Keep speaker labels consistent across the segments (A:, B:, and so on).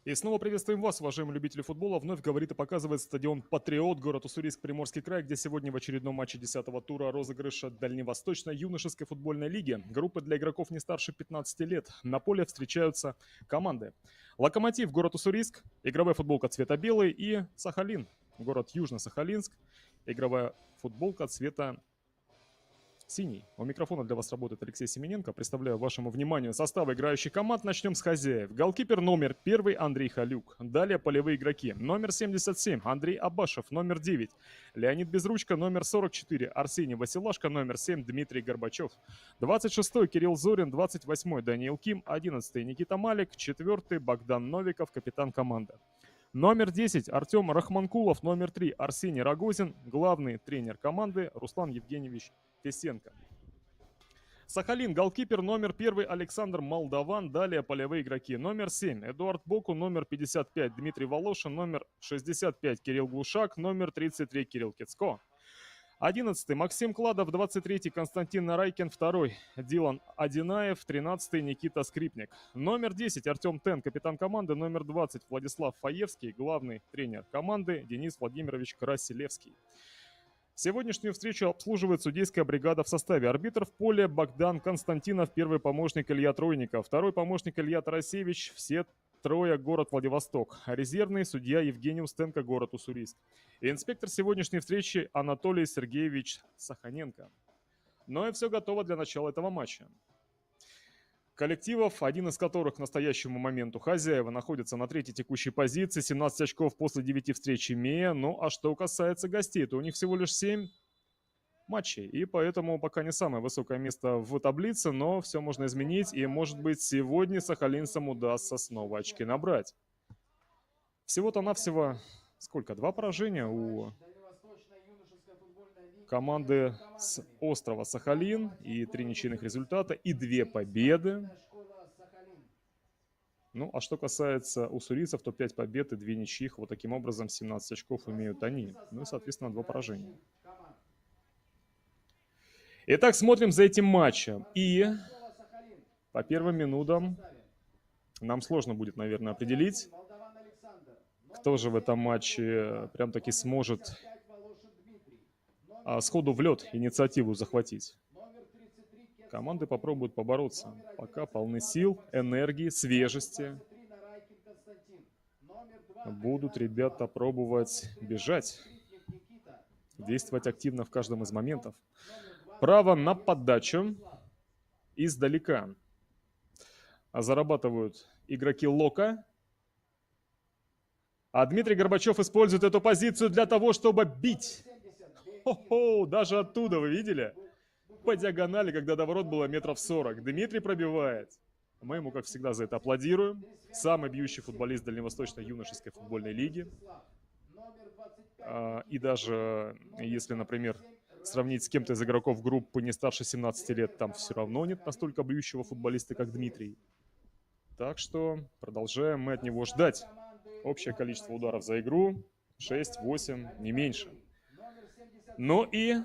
A: И снова приветствуем вас, уважаемые любители футбола. Вновь говорит и показывает стадион «Патриот», город Уссурийск, Приморский край, где сегодня в очередном матче 10-го тура розыгрыша Дальневосточной юношеской футбольной лиги группы для игроков не старше 15 лет. На поле встречаются команды. «Локомотив», город Уссурийск, игровая футболка цвета белый, и «Сахалин», город Южно-Сахалинск, игровая футболка цвета синий. У микрофона для вас работает Алексей Семененко. Представляю вашему вниманию состав играющих команд. Начнем с хозяев. Голкипер номер 1 Андрей Халюк. Далее полевые игроки. Номер 77 Андрей Абашев. Номер 9 Леонид Безручко. Номер 44 Арсений Василашко. Номер 7 Дмитрий Горбачев. 26 Кирилл Зорин. 28 Даниил Ким. 11 Никита Малик. 4 Богдан Новиков, капитан команды. Номер 10 Артем Рахманкулов. Номер 3 Арсений Рогозин. Главный тренер команды Руслан Евгеньевич Фесенко. Сахалин, голкипер номер 1 Александр Молдаван. Далее полевые игроки. Номер 7 Эдуард Боку. Номер 55 Дмитрий Волошин. Номер 65 Кирилл Глушак. Номер 33 Кирилл Кицко. 11 Максим Кладов. 23 Константин Нарайкин. 2 Дилан Одинаев. 13 Никита Скрипник. Номер 10 Артем Тен, капитан команды. Номер 20 Владислав Фаевский. Главный тренер команды Денис Владимирович Красилевский. Сегодняшнюю встречу обслуживает судейская бригада в составе: арбитр в поле Богдан Константинов, первый помощник Илья Тройников, второй помощник Илья Тарасевич, все трое город Владивосток, резервный судья Евгений Устенко, город Уссурийск. И инспектор сегодняшней встречи Анатолий Сергеевич Саханенко. Но и все готово для начала этого матча. Коллективов, один из которых к настоящему моменту хозяева, находится на третьей текущей позиции, 17 очков после 9 встреч имея. Ну а что касается гостей, то у них всего лишь 7 матчей. И поэтому пока не самое высокое место в таблице, но все можно изменить. И может быть сегодня сахалинцам удастся снова очки набрать. Всего-то навсего сколько? 2 поражения у команды с острова Сахалин и 3 ничейных результата и 2 победы. Ну, а что касается уссурийцев, то 5 побед и 2 ничьих. Вот таким образом 17 очков имеют они. Ну и, соответственно, 2 поражения. Итак, смотрим за этим матчем. И по первым минутам нам сложно будет, наверное, определить, кто же в этом матче прям-таки сможет сходу в лед инициативу захватить. Команды попробуют побороться. Пока полны сил, энергии, свежести. Будут ребята пробовать бежать, действовать активно в каждом из моментов. Право на подачу издалека зарабатывают игроки Лока. А Дмитрий Горбачев использует эту позицию для того, чтобы бить. Хо-хо, даже оттуда, вы видели? По диагонали, когда до ворот было метров 40. Дмитрий пробивает. Мы ему, как всегда, за это аплодируем. Самый бьющий футболист Дальневосточной юношеской футбольной лиги. И даже если, например, сравнить с кем-то из игроков группы не старше 17 лет, там все равно нет настолько бьющего футболиста, как Дмитрий. Так что продолжаем мы от него ждать. Общее количество ударов за игру 6-8, не меньше. Ну и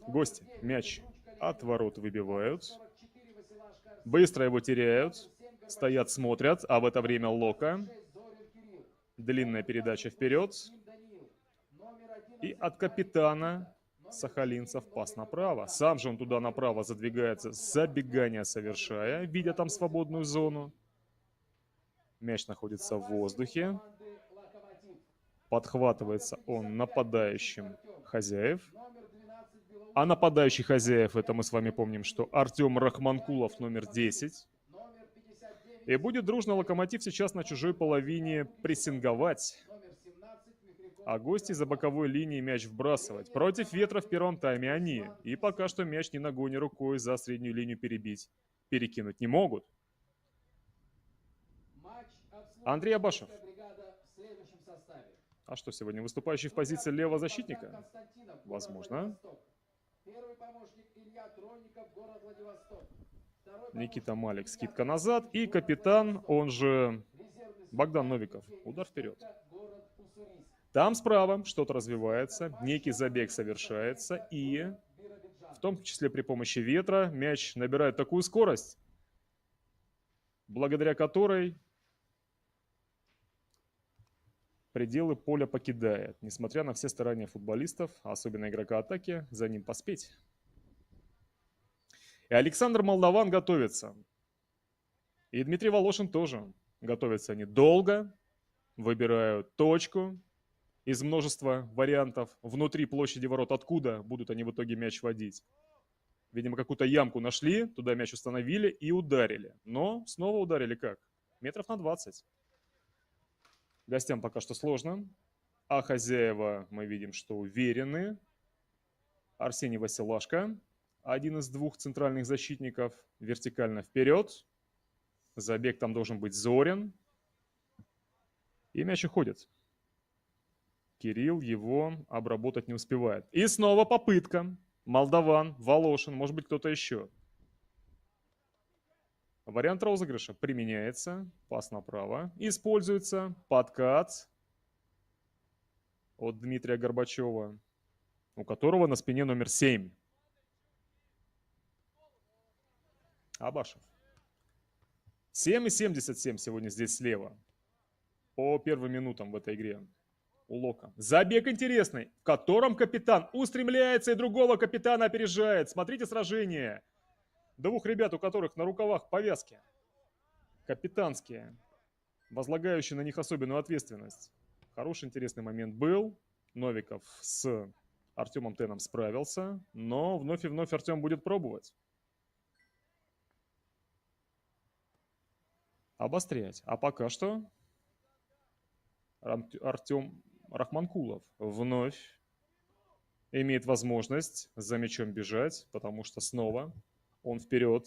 A: гости мяч от ворот выбивают. Быстро его теряют. Стоят, смотрят. А в это время Лока. Длинная передача вперед. И от капитана сахалинцев пас направо. Сам же он туда направо задвигается, забегание совершая, видя там свободную зону. Мяч находится в воздухе. Подхватывается он нападающим хозяев. А нападающий хозяев, это мы с вами помним, что Артем Рахманкулов, номер 10. И будет дружно Локомотив сейчас на чужой половине прессинговать. А гости за боковой линией мяч вбрасывать. Против ветра в первом тайме они. И пока что мяч ни ногой, ни рукой за среднюю линию перекинуть не могут. Андрей Абашев. А что сегодня, выступающий в позиции левого защитника? Возможно. Никита Малик, скидка назад. И капитан, он же Богдан Новиков. Удар вперед. Там справа что-то развивается, некий забег совершается. И в том числе при помощи ветра мяч набирает такую скорость, благодаря которой пределы поля покидает. Несмотря на все старания футболистов, особенно игрока атаки, за ним поспеть. И Александр Молдаван готовится. И Дмитрий Волошин тоже. Готовятся они долго, выбирают точку из множества вариантов внутри площади ворот, откуда будут они в итоге мяч водить. Видимо, какую-то ямку нашли, туда мяч установили и ударили. Но снова ударили как? Метров на 20. Гостям пока что сложно. А хозяева, мы видим, что уверены. Арсений Василашко, один из двух центральных защитников, вертикально вперед. Забег там должен быть Зорин. И мяч уходит. Кирилл его обработать не успевает. И снова попытка. Молдаван, Волошин, может быть кто-то еще. Вариант розыгрыша применяется. Пас направо. Используется подкат от Дмитрия Горбачева, у которого на спине номер 7. Абашев. 7,77 сегодня здесь слева. По первым минутам в этой игре. У Лока. Забег интересный, в котором капитан устремляется и другого капитана опережает. Смотрите сражение. Двух ребят, у которых на рукавах повязки. Капитанские. Возлагающие на них особенную ответственность. Хороший интересный момент был. Новиков с Артемом Теном справился. Но вновь и вновь Артем будет пробовать. Обострять. А пока что Артем Рахманкулов вновь имеет возможность за мячом бежать, потому что снова он вперед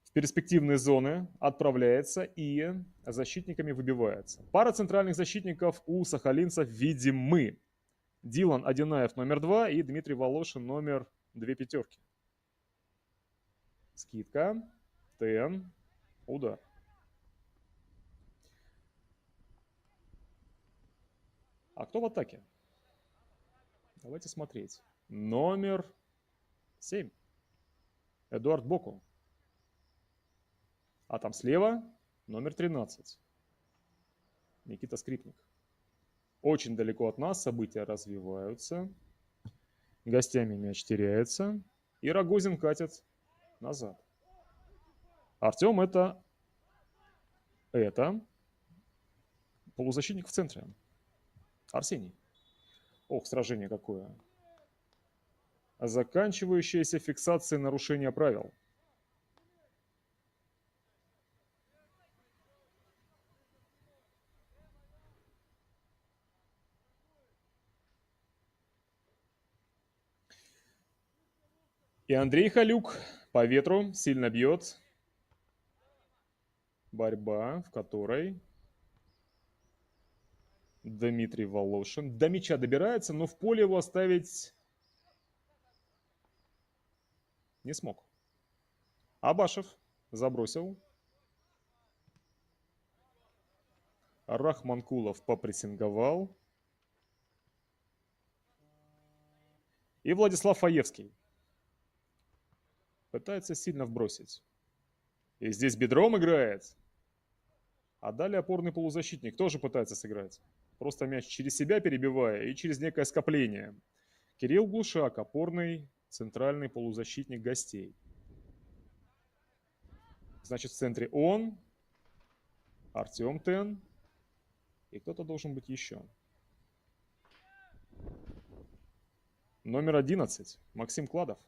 A: в перспективные зоны отправляется и защитниками выбивается. Пара центральных защитников у сахалинцев видимы. Дилан Одинаев номер 2 и Дмитрий Волошин номер 2 пятерки. Скидка. Тен. Удар. А кто в атаке? Давайте смотреть. Номер 7. Эдуард Боку. А там слева номер 13. Никита Скрипник. Очень далеко от нас события развиваются. Гостями мяч теряется. И Рогозин катит назад. Артем это полузащитник в центре. Арсений. Ох, сражение какое. Заканчивающаяся фиксацией нарушения правил. И Андрей Халюк по ветру сильно бьет. Борьба, в которой Дмитрий Волошин до мяча добирается, но в поле его оставить не смог. Абашев забросил. Рахманкулов попрессинговал. И Владислав Фаевский пытается сильно вбросить. И здесь бедром играет. А далее опорный полузащитник тоже пытается сыграть. Просто мяч через себя перебивая и через некое скопление. Кирилл Глушак, опорный центральный полузащитник гостей. Значит, в центре он, Артем Тен и кто-то должен быть еще. Номер 11, Максим Кладов.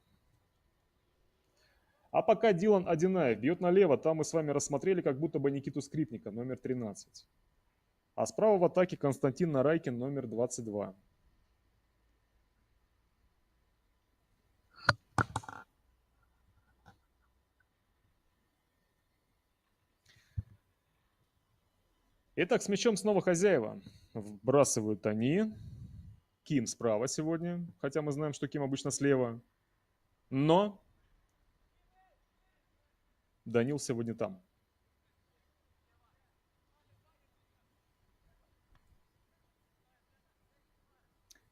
A: А пока Дилан Одинаев бьет налево, там мы с вами рассмотрели как будто бы Никиту Скрипника, номер 13. А справа в атаке Константин Нарайкин, номер 22. Итак, с мячом снова хозяева. Вбрасывают они. Ким справа сегодня, хотя мы знаем, что Ким обычно слева. Но Данил сегодня там.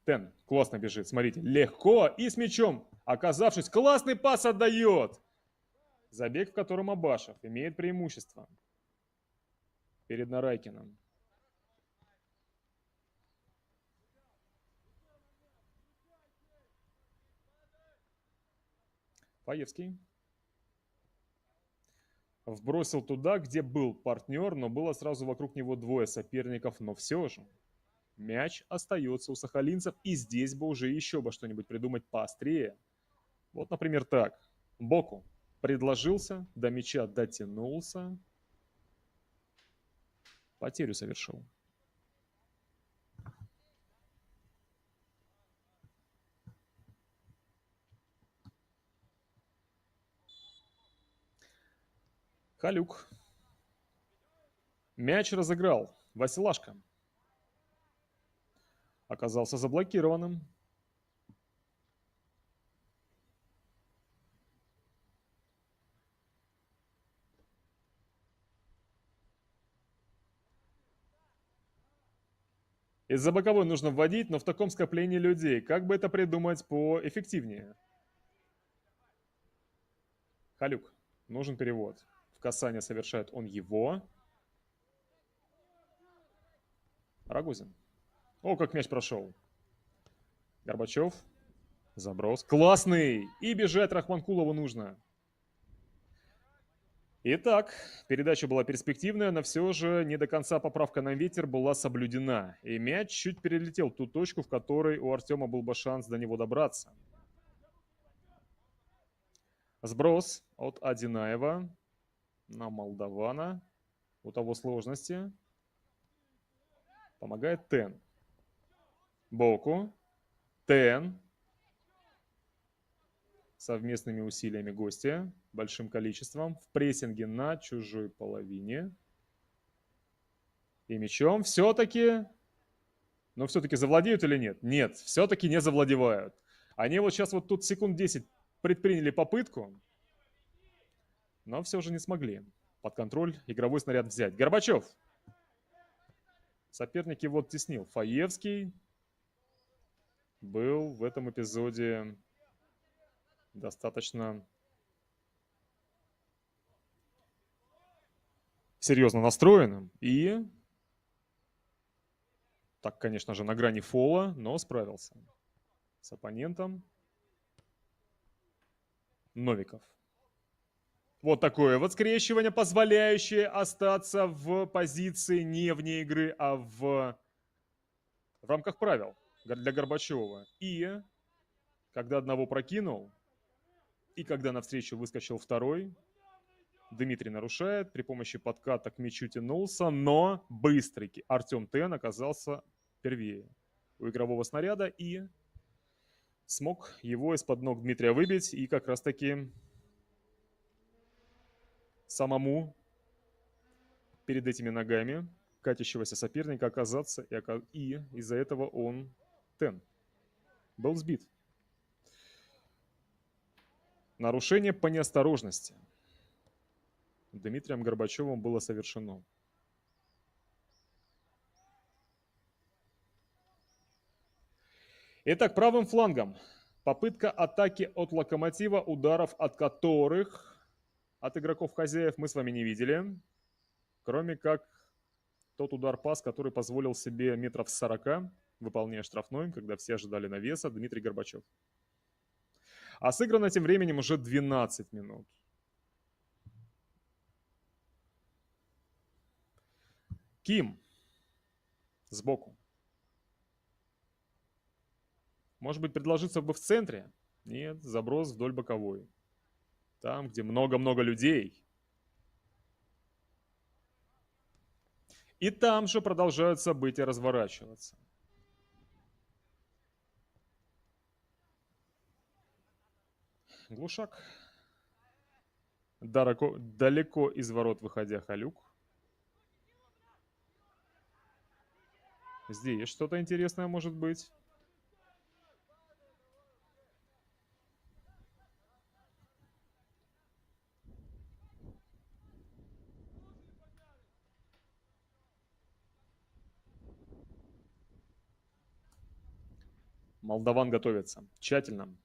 A: Тен классно бежит, смотрите, легко и с мячом, оказавшись, классный пас отдает. Забег, в котором Абашев имеет преимущество перед Нарайкиным. Фаевский. Вбросил туда, где был партнер, но было сразу вокруг него двое соперников, но все же. Мяч остается у сахалинцев, и здесь бы уже еще бы что-нибудь придумать поострее. Вот, например, так. Боку предложился, до мяча дотянулся, потерю совершил. Халюк. Мяч разыграл. Василашка. Оказался заблокированным. Из-за боковой нужно вводить, но в таком скоплении людей. Как бы это придумать поэффективнее? Халюк. Нужен перевод. В касание совершает он его. Рагузин. О, как мяч прошел. Горбачев. Заброс. Классный! И бежать Рахманкулову нужно. Итак, передача была перспективная, но все же не до конца поправка на ветер была соблюдена. И мяч чуть перелетел ту точку, в которой у Артема был бы шанс до него добраться. Сброс от Одинаева на Молдавана. У того сложности. Помогает Тен. Боку. Тен. Совместными усилиями гостя, большим количеством, в прессинге на чужой половине. И мячом все-таки... Но все-таки завладеют или нет? Нет, все-таки не завладевают. Они вот сейчас вот тут секунд 10 предприняли попытку, но все же не смогли под контроль игровой снаряд взять. Горбачев. Соперник его оттеснил. Фаевский был в этом эпизоде достаточно серьезно настроенным. И так, конечно же, на грани фола, но справился с оппонентом. Новиков. Вот такое вот скрещивание, позволяющее остаться в позиции не вне игры, а в рамках правил для Горбачева. И когда одного прокинул, и когда навстречу выскочил второй, Дмитрий нарушает, при помощи подката к мячу тянулся, но быстрый Артем Тен оказался первее у игрового снаряда и смог его из-под ног Дмитрия выбить и как раз-таки самому перед этими ногами катящегося соперника оказаться, и из-за этого он, Тен, был сбит. Нарушение по неосторожности Дмитрием Горбачевым было совершено. Итак, правым флангом попытка атаки от Локомотива, ударов от которых от игроков-хозяев мы с вами не видели. Кроме как тот удар-пас, который позволил себе метров 40, выполняя штрафной, когда все ожидали навеса, Дмитрий Горбачев. А сыграно тем временем уже 12 минут. Ким сбоку. Может быть, предложиться бы в центре? Нет, заброс вдоль боковой. Там, где много-много людей. И там же продолжают события разворачиваться. Глушак. Далеко из ворот выходя Халюк. Здесь что-то интересное может быть. Молдаван готовится. Тщательно.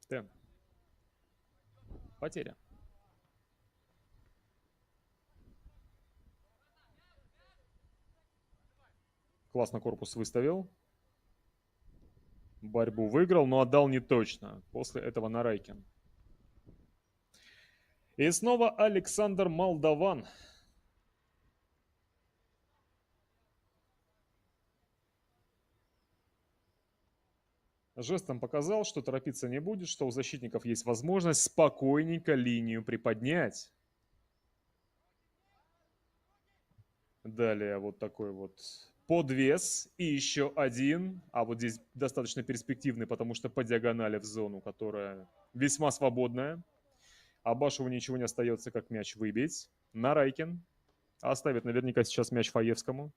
A: Тен. Потеря. Классно корпус выставил. Борьбу выиграл, но отдал не точно. После этого Нарайкин. И снова Александр Молдаван. Жестом показал, что торопиться не будет, что у защитников есть возможность спокойненько линию приподнять. Далее вот такой вот подвес и еще один. А вот здесь достаточно перспективный, потому что по диагонали в зону, которая весьма свободная. Абашеву ничего не остается, как мяч выбить. Нарайкин оставит наверняка сейчас мяч Фаевскому.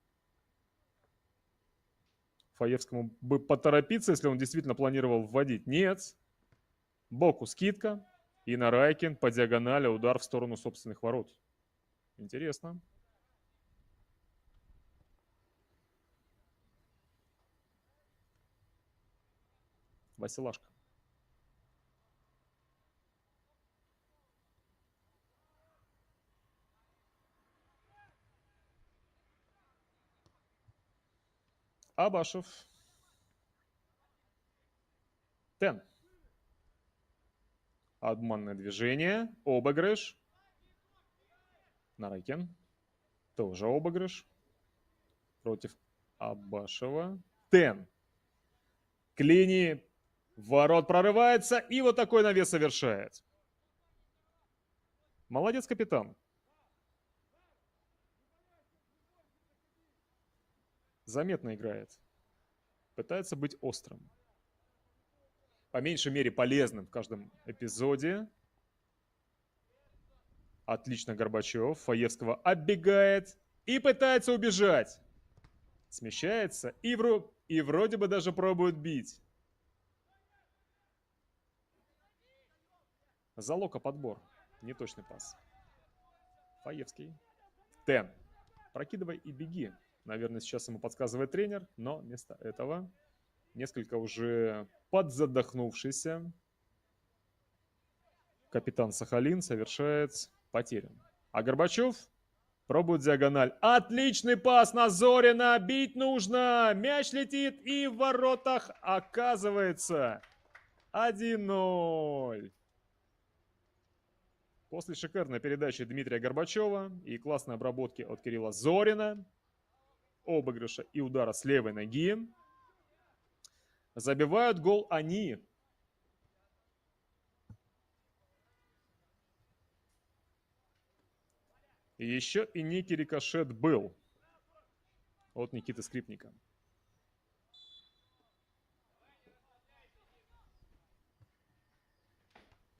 A: Фаевскому бы поторопиться, если он действительно планировал вводить. Нет. Боку скидка. И Нарайкин по диагонали удар в сторону собственных ворот. Интересно. Василашко. Абашев. Тен. Обманное движение. Обыгрыш. Нарайкин. Тоже обыгрыш. Против Абашева. Тен. К линии ворот прорывается. И вот такой навес совершает. Молодец, капитан. Заметно играет. Пытается быть острым. По меньшей мере полезным в каждом эпизоде. Отлично Горбачев. Фаевского оббегает и пытается убежать. Смещается и вроде бы даже пробует бить. Залока подбор. Неточный пас. Фаевский. Тен. Прокидывай и беги. Наверное, сейчас ему подсказывает тренер, но вместо этого несколько уже подзадохнувшийся капитан Сахалин совершает потерю. А Горбачев пробует диагональ. Отличный пас на Зорина. Бить нужно. Мяч летит и в воротах оказывается 1-0. После шикарной передачи Дмитрия Горбачева и классной обработки от Кирилла Зорина, обыгрыша и удара с левой ноги, забивают гол они. И еще и некий рикошет был от Никиты Скрипника.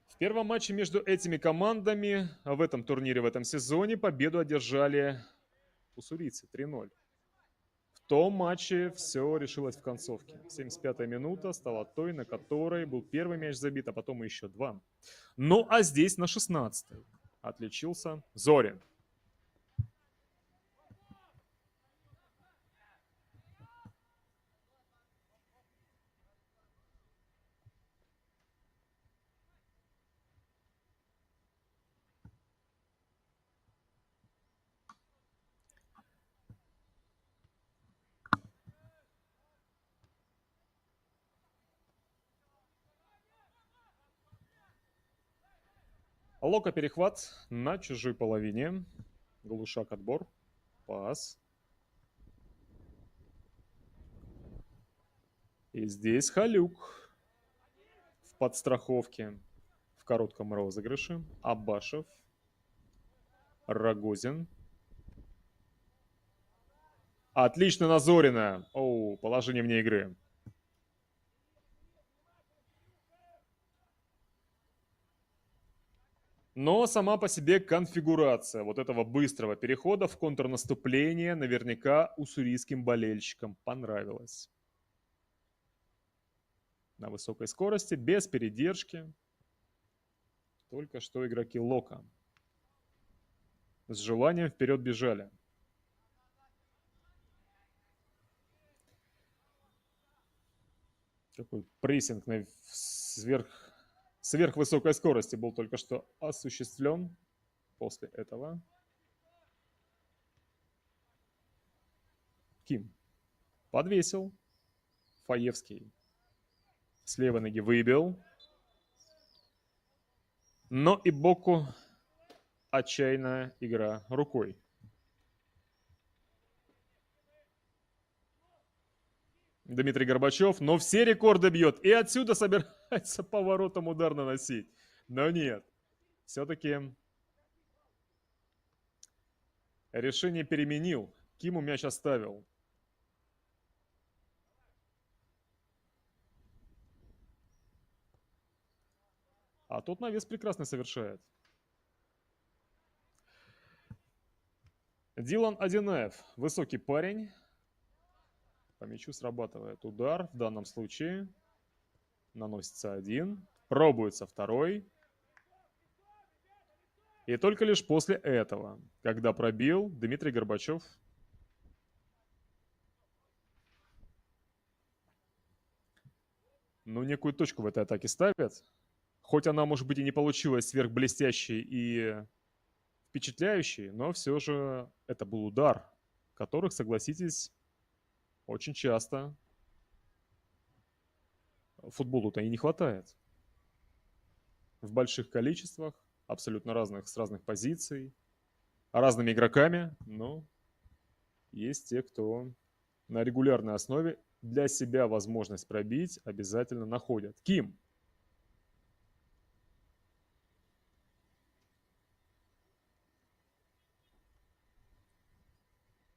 A: В первом матче между этими командами в этом турнире, в этом сезоне победу одержали уссурийцы 3-0. В том матче все решилось в концовке. 75-я минута стала той, на которой был первый мяч забит, а потом еще два. Ну а здесь на 16-й отличился Зорин. Лока перехват на чужой половине. Глушак отбор. Пас. И здесь Халюк в подстраховке. В коротком розыгрыше. Абашев. Рогозин. Отлично на Зорина. Оу, положение вне игры. Но сама по себе конфигурация вот этого быстрого перехода в контрнаступление наверняка уссурийским болельщикам понравилась. На высокой скорости, без передержки. Только что игроки Лока с желанием вперед бежали. Такой прессинг на сверхвысокой скорости был только что осуществлен. После этого Ким подвесил. Фаевский С левой ноги выбил. Но и Боку отчаянная игра рукой. Дмитрий Горбачев, но все рекорды бьет. И отсюда собирается поворотом удар наносить. Но нет. Все-таки решение переменил. Киму мяч оставил. А тот навес прекрасно совершает. Дилан Одинаев. Высокий парень. По мячу срабатывает удар. В данном случае наносится один. Пробуется второй. И только лишь после этого, когда пробил, Дмитрий Горбачев некую точку в этой атаке ставит. Хоть она, может быть, и не получилась сверхблестящей и впечатляющей, но все же это был удар, которых, согласитесь, очень часто футболу-то и не хватает. В больших количествах, абсолютно разных, с разных позиций, разными игроками, но есть те, кто на регулярной основе для себя возможность пробить обязательно находят. Ким.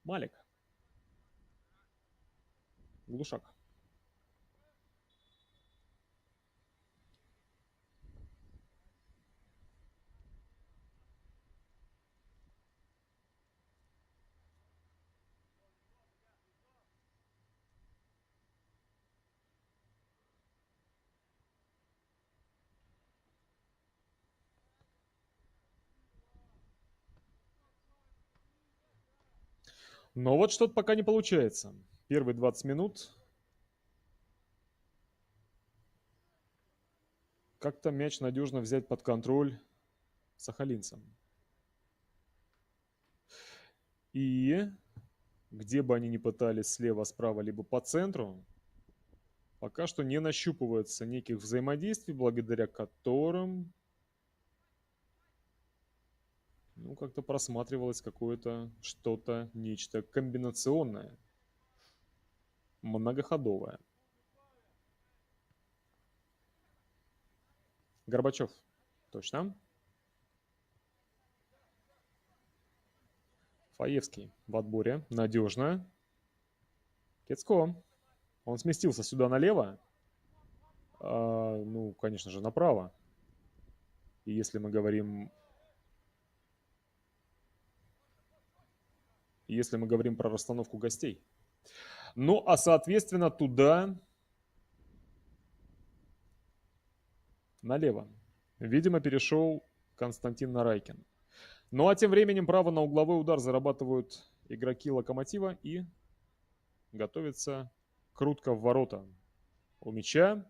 A: Малик. Глушак. Но вот что-то пока не получается. Первые 20 минут как-то мяч надежно взять под контроль сахалинцам. И где бы они ни пытались слева, справа, либо по центру, пока что не нащупывается неких взаимодействий, благодаря которым как-то просматривалось какое-то что-то, нечто комбинационное, многоходовое. Горбачев. Точно. Фаевский в отборе. Надежно. Кецко. Он сместился сюда налево. Конечно же, направо. И если мы говорим про расстановку гостей. А соответственно туда налево. Видимо, перешел Константин Нарайкин. А тем временем право на угловой удар зарабатывают игроки Локомотива и готовится крутка в ворота. У мяча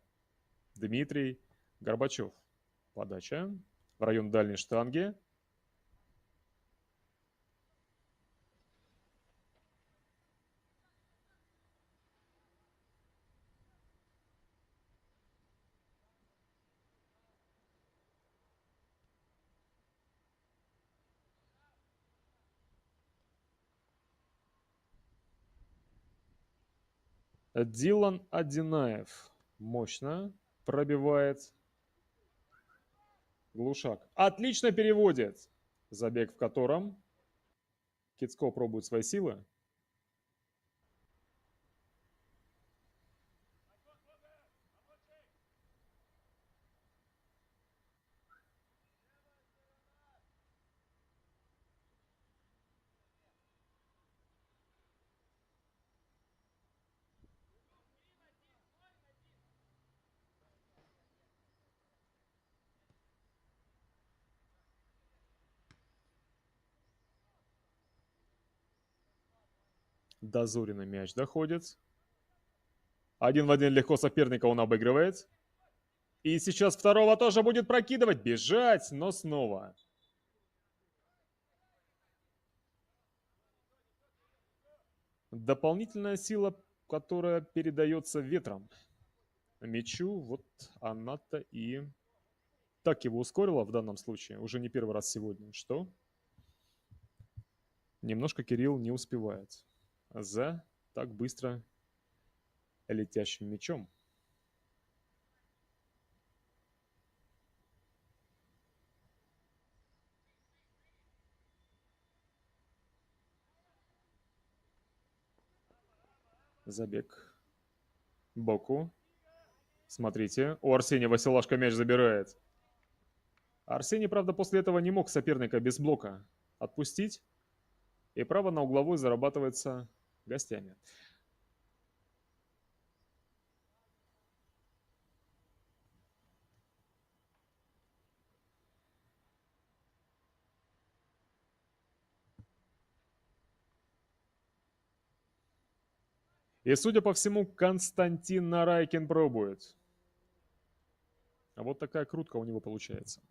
A: Дмитрий Горбачев. Подача в район дальней штанги. Дилан Одинаев мощно пробивает. Глушак отлично переводит. Забег в котором Кицко пробует свои силы. До Зорина мяч доходит. Один в один легко соперника он обыгрывает. И сейчас второго тоже будет прокидывать. Бежать, но снова. Дополнительная сила, которая передается ветром. мячу. Вот она-то и так его ускорила в данном случае. Уже не первый раз сегодня. Что? Немножко Кирилл не успевает за так быстро летящим мячом. Забег боку. Смотрите, у Арсения Василашко мяч забирает. Арсений, правда, после этого не мог соперника без блока отпустить. И право на угловой зарабатывается гостями. И, судя по всему, Константин Нарайкин пробует. А вот такая крутка у него получается.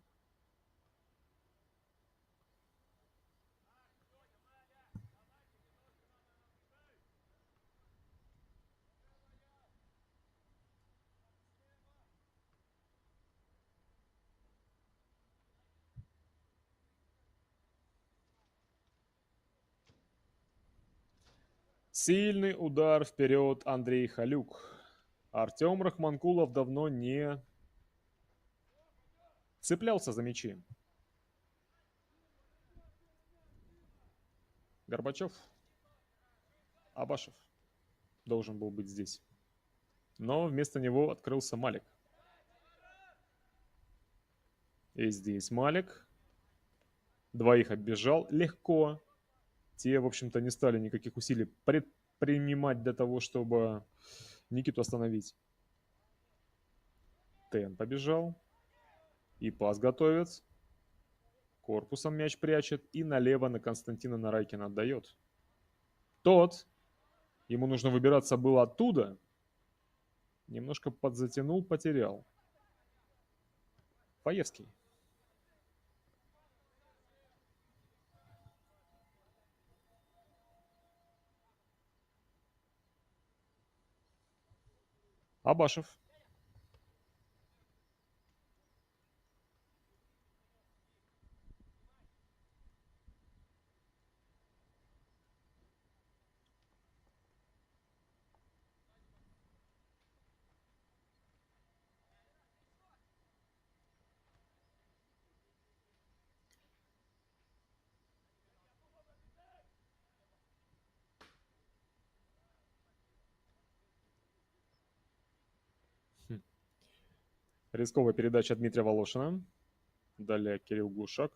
A: Сильный удар вперед Андрей Халюк. Артем Рахманкулов давно не цеплялся за мячи. Горбачев, Абашев должен был быть здесь. Но вместо него открылся Малик. И здесь Малик. Двоих оббежал легко. Те, в общем-то, не стали никаких усилий предпринимать для того, чтобы Никиту остановить. Тен побежал. И пас готовит. Корпусом мяч прячет. И налево на Константина Нарайкина отдает. Тот, ему нужно выбираться было оттуда. Немножко подзатянул, потерял. Паевский. Абашев. Рисковая передача Дмитрия Волошина. Далее Кирилл Глушак.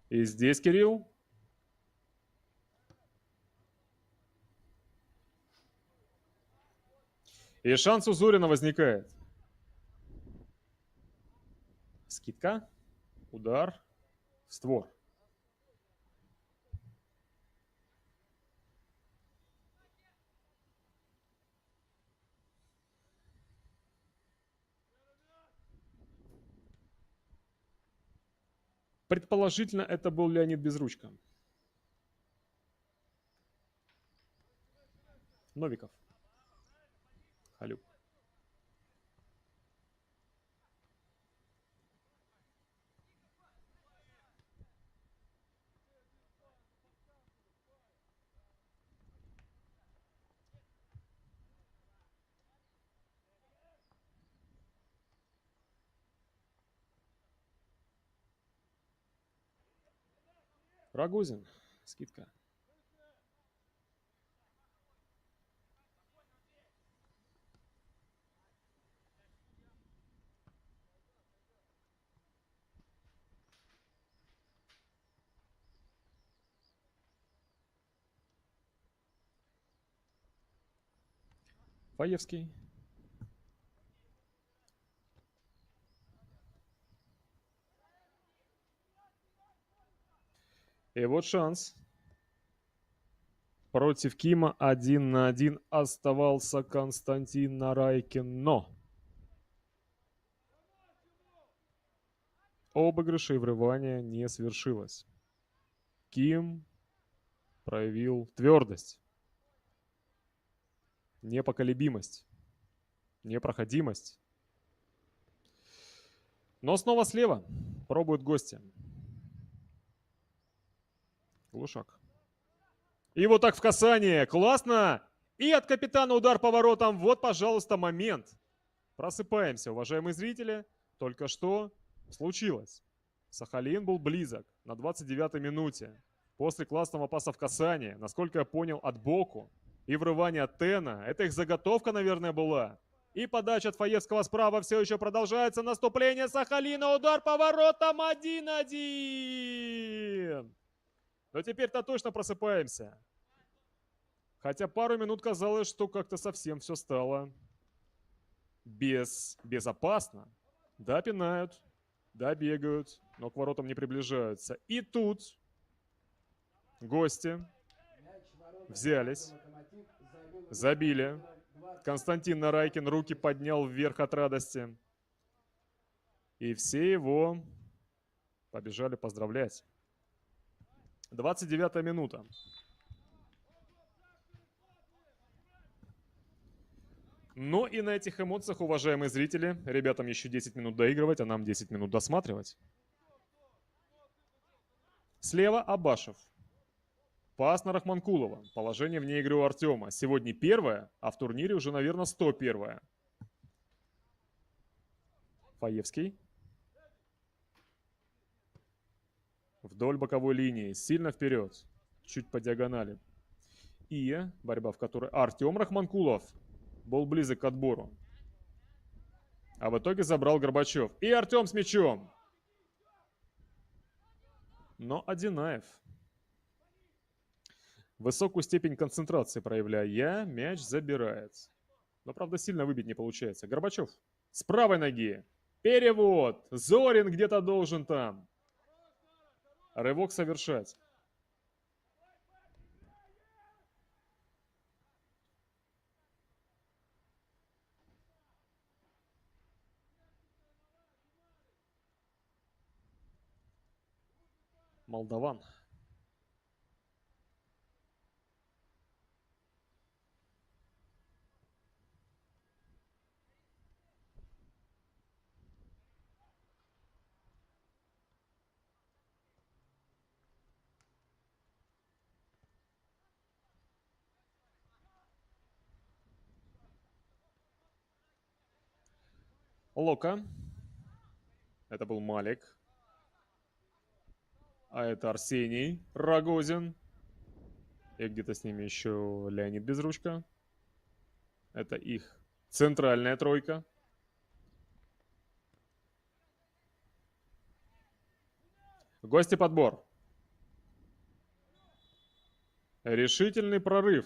A: И здесь Кирилл. И шанс у Зорина возникает. Скидка. Удар. В створ. Предположительно, это был Леонид Безручко. Новиков. Халюк. Рогозин. Скидка. Паевский. И вот шанс. Против Кима 1 на 1 оставался Константин Нарайкин. Но обыгрыша и врывания не свершилось. Ким проявил твердость. Непоколебимость. Непроходимость. Но снова слева. Пробуют гости. Глушак. И вот так в касание. Классно. И от капитана удар поворотом. Вот, пожалуйста, момент. Просыпаемся, уважаемые зрители. Только что случилось. Сахалин был близок на 29-й минуте. После классного паса в касание, насколько я понял, от боку. И врывание от Тена. Это их заготовка, наверное, была. И подача от Фаевского справа все еще продолжается. Наступление Сахалина. Удар поворотом 1-1. Но теперь-то точно просыпаемся. Хотя пару минут казалось, что как-то совсем все стало безопасно. Да, пинают, да, бегают, но к воротам не приближаются. И тут гости взялись, забили. Константин Нарайкин руки поднял вверх от радости. И все его побежали поздравлять. 29-я минута. Ну и на этих эмоциях, уважаемые зрители, ребятам еще 10 минут доигрывать, а нам 10 минут досматривать. Слева Абашев. Пас на Рахманкулова. Положение вне игры у Артема. Сегодня первое, а в турнире уже, наверное, 101-е. Фаевский. Вдоль боковой линии. Сильно вперед. Чуть по диагонали. И борьба, в которой Артем Рахманкулов был близок к отбору. А в итоге забрал Горбачев. И Артем с мячом. Но Одинаев, высокую степень концентрации проявляя, мяч забирает. Но, правда, сильно выбить не получается. Горбачев с правой ноги. Перевод. Зорин где-то должен там. Рывок совершать. Молдаван. Лока. Это был Малик. А это Арсений Рогозин. И где-то с ними еще Леонид Безручка. Это их центральная тройка. Гости подбор. Решительный прорыв.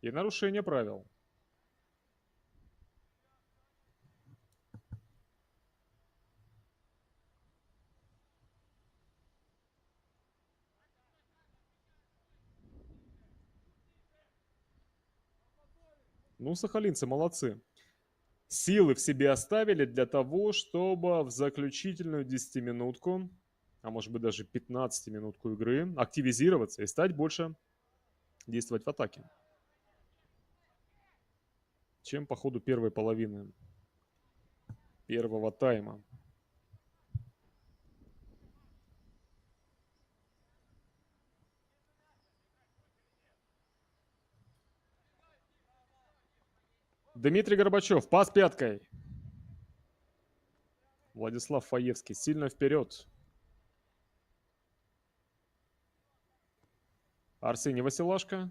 A: И нарушение правил. Ну, сахалинцы молодцы. Силы в себе оставили для того, чтобы в заключительную 10-минутку, а может быть даже 15-минутку игры, активизироваться и стать больше действовать в атаке, чем по ходу первой половины первого тайма. Дмитрий Горбачев, пас пяткой. Владислав Фаевский сильно вперед. Арсений Василашко.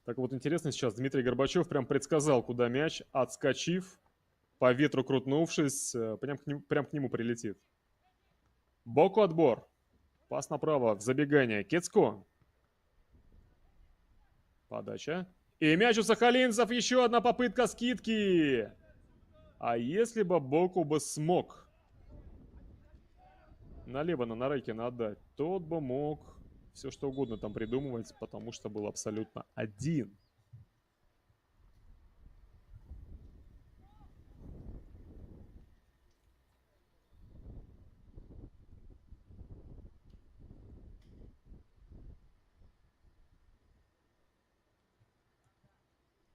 A: Так вот, интересно сейчас, Дмитрий Горбачев прям предсказал, куда мяч, отскочив, по ветру крутнувшись, прям к нему прилетит. Боку отбор. Пас направо в забегание. Кецко. Подача. И мяч у сахалинцев. Еще одна попытка скидки. А если бы Боку бы смог налево на Нарайкина отдать, тот бы мог Все что угодно там придумывать, потому что был абсолютно один.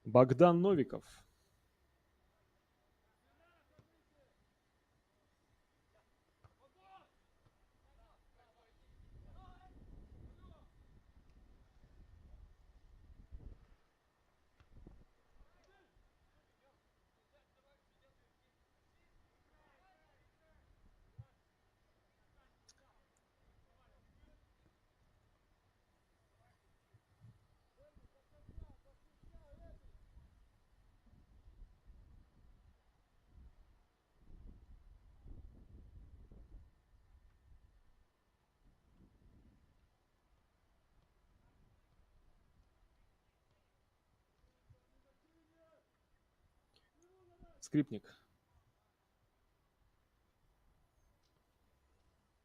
A: Богдан Новиков. Скрипник.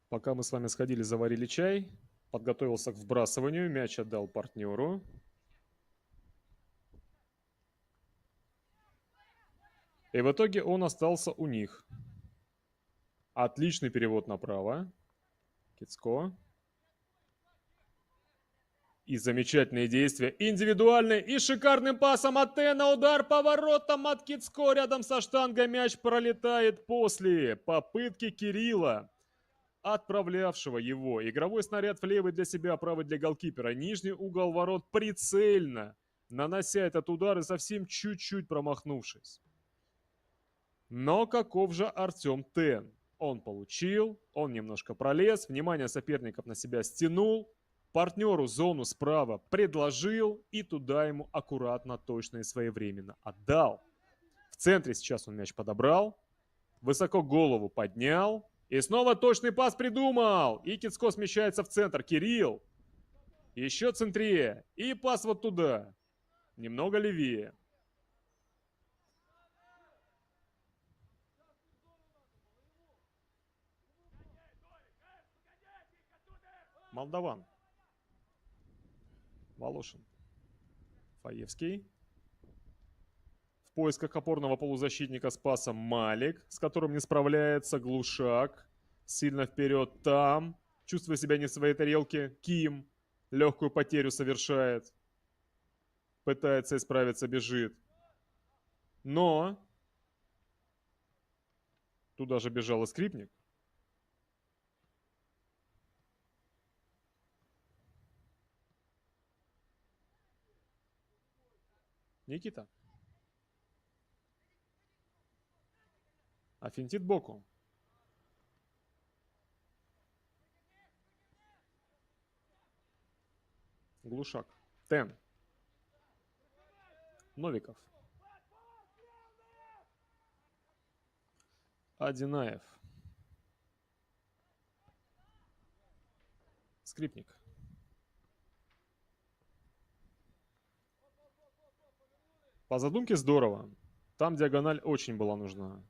A: Пока мы с вами сходили, заварили чай, подготовился к вбрасыванию, мяч отдал партнеру. И в итоге он остался у них. Отличный перевод направо. Кицко. И замечательные действия. Индивидуальный и шикарным пасом от Тена. Удар поворотом от Кицко. Рядом со штангой мяч пролетает после попытки Кирилла, отправлявшего его. Игровой снаряд в левый для себя, правый для голкипера. Нижний угол ворот прицельно, нанося этот удар и совсем чуть-чуть промахнувшись. Но каков же Артем Тен? Он получил, он немножко пролез, внимание соперников на себя стянул, партнеру зону справа предложил и туда ему аккуратно, точно и своевременно отдал. В центре сейчас он мяч подобрал, высоко голову поднял и снова точный пас придумал. И Кицко смещается в центр. Кирилл еще центрее и пас вот туда, немного левее. Молдаван. Волошин. Фаевский. В поисках опорного полузащитника с пасом Малик, с которым не справляется Глушак. Сильно вперед там. Чувствуя себя не в своей тарелке, Ким легкую потерю совершает. Пытается исправиться, бежит. Но туда же бежал и Скрипник. Никита. А финтит боку. Глушак. Тен. Новиков. Одинаев. Скрипник. По задумке здорово. Там диагональ очень была нужна.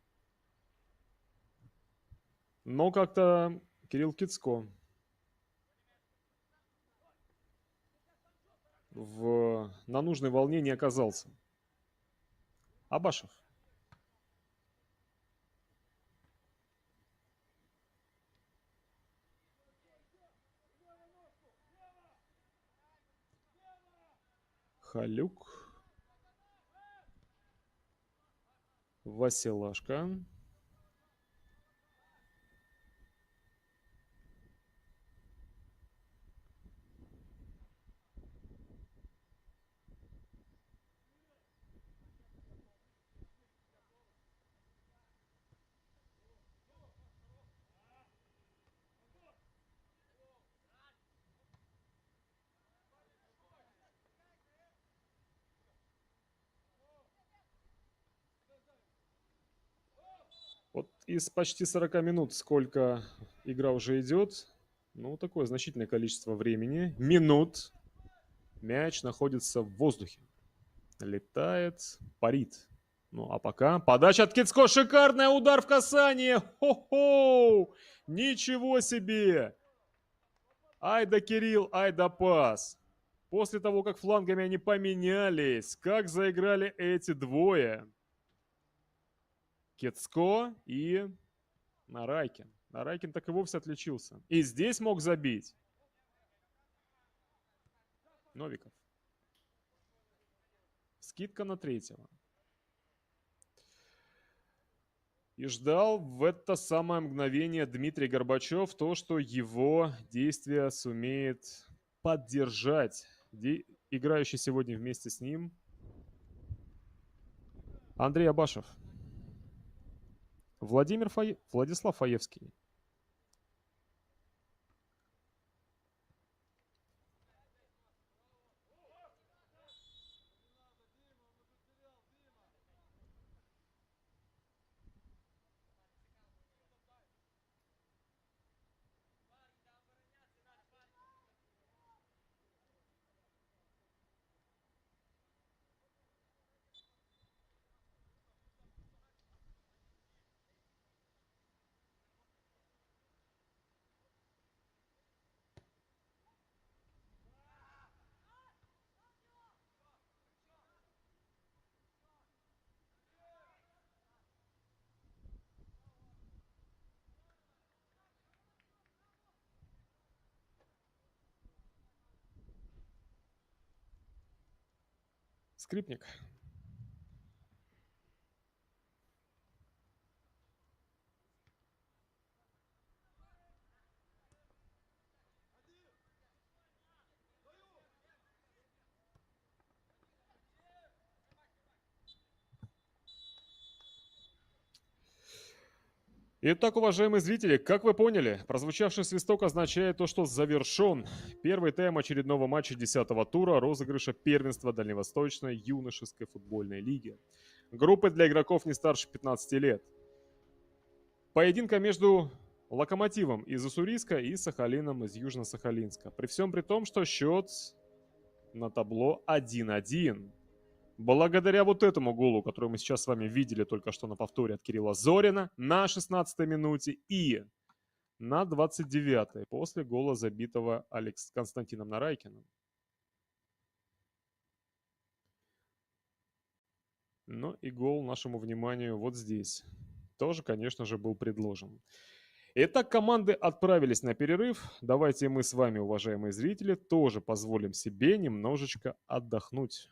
A: Но как-то Кирилл Кицко на нужной волне не оказался. Абашев. Халюк. Василашка. Вот из почти 40 минут, сколько игра уже идет, ну, такое значительное количество времени, минут, мяч находится в воздухе. Летает, парит. Ну, а пока подача от Кицко, шикарный удар в касание. Хо-хо! Ничего себе! Ай да Кирилл, ай да пас. После того, как флангами они поменялись, как заиграли эти двое. Кецко и Нарайкин. Нарайкин так и вовсе отличился. И здесь мог забить. Новиков. Скидка на третьего. И ждал в это самое мгновение Дмитрий Горбачев то, что его действия сумеет поддержать играющий сегодня вместе с ним Андрей Абашев. Владислав Фаевский. Скрипник. Итак, уважаемые зрители, как вы поняли, прозвучавший свисток означает то, что завершен первый тайм очередного матча 10-го тура розыгрыша первенства Дальневосточной юношеской футбольной лиги. Группы для игроков не старше 15 лет. Поединка между Локомотивом из Уссурийска и Сахалином из Южно-Сахалинска. При всем при том, что счет на табло 1-1. Благодаря вот этому голу, который мы сейчас с вами видели только что на повторе от Кирилла Зорина на 16-й минуте и на 29-й после гола, забитого Константином Нарайкиным. Ну и гол нашему вниманию вот здесь тоже, конечно же, был предложен. Итак, команды отправились на перерыв. Давайте мы с вами, уважаемые зрители, тоже позволим себе немножечко отдохнуть.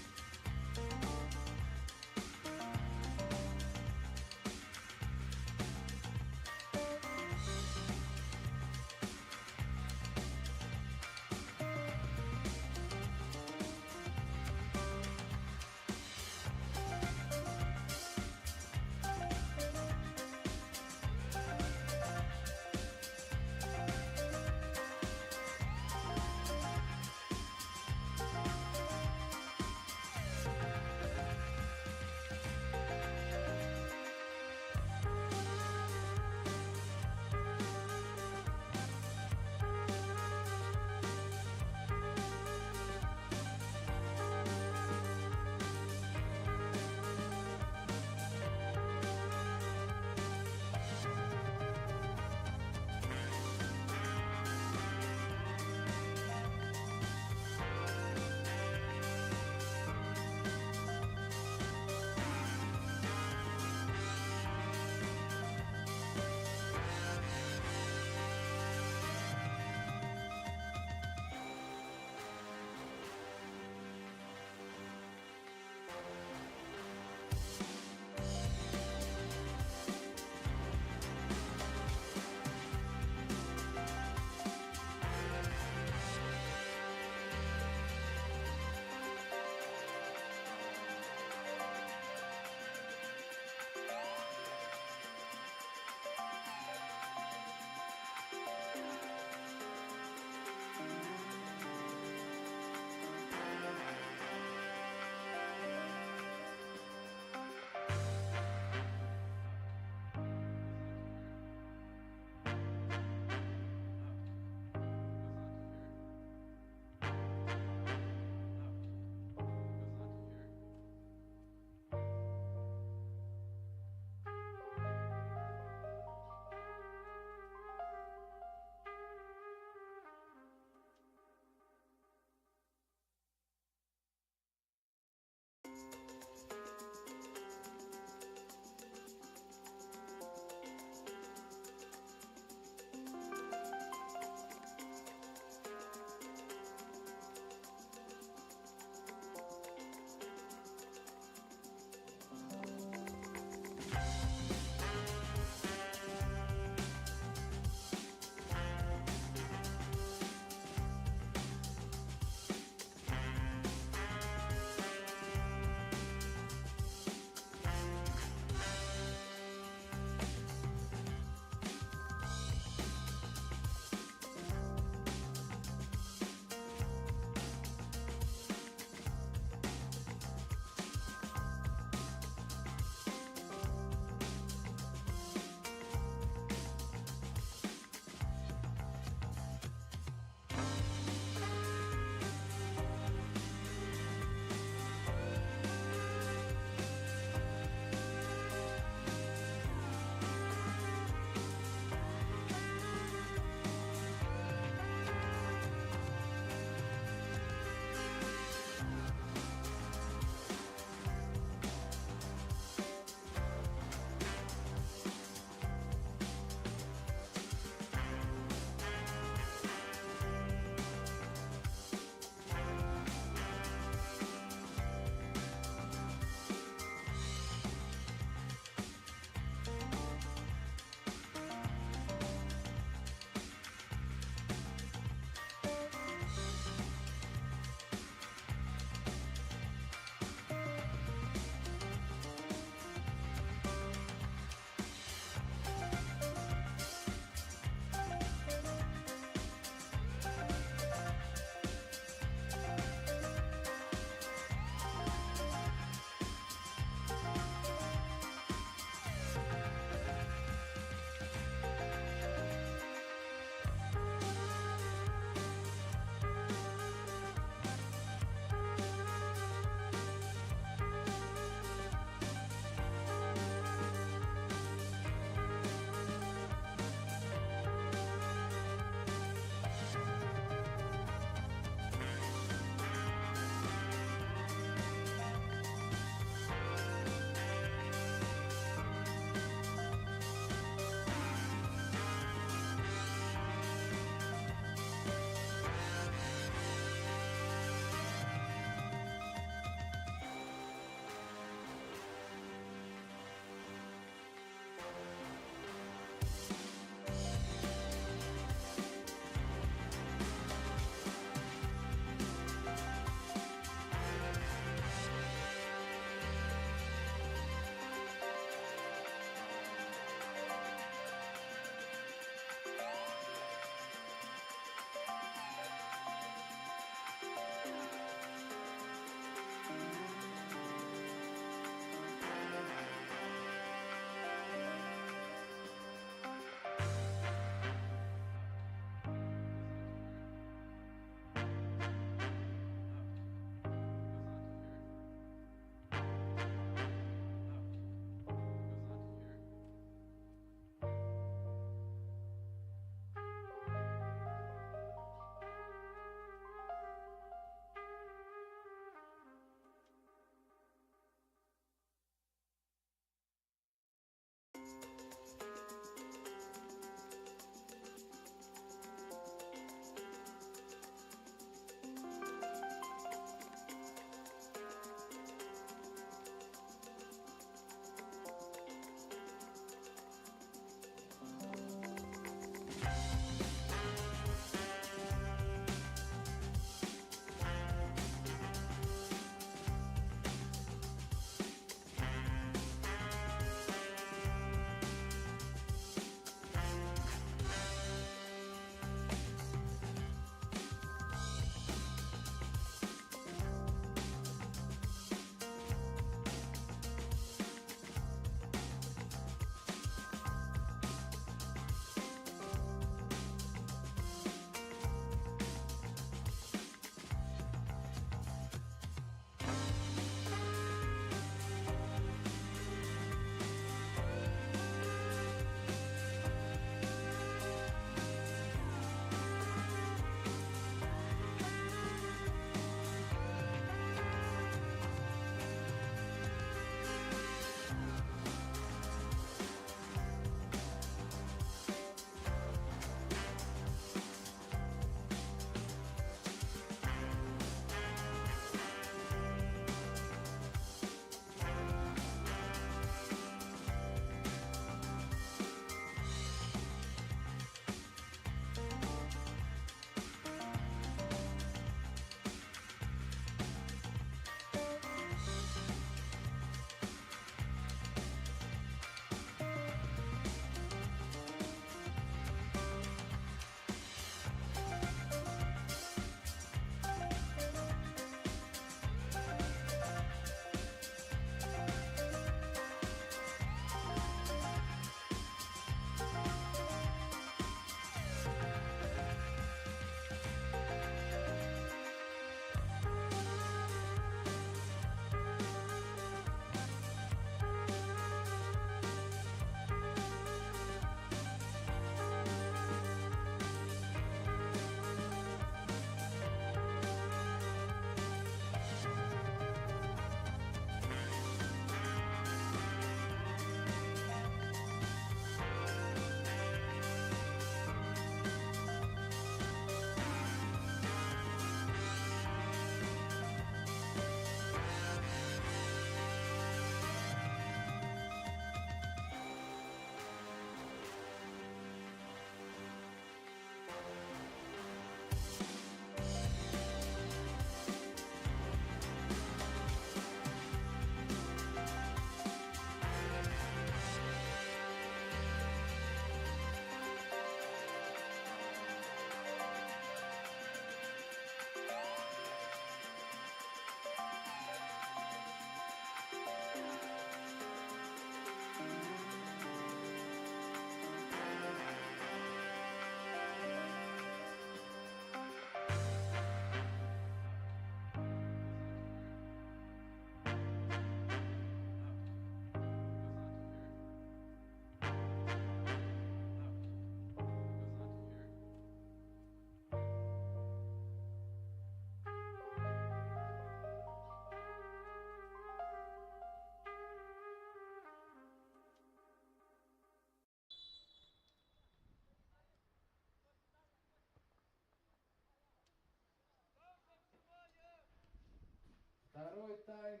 B: Второй тайм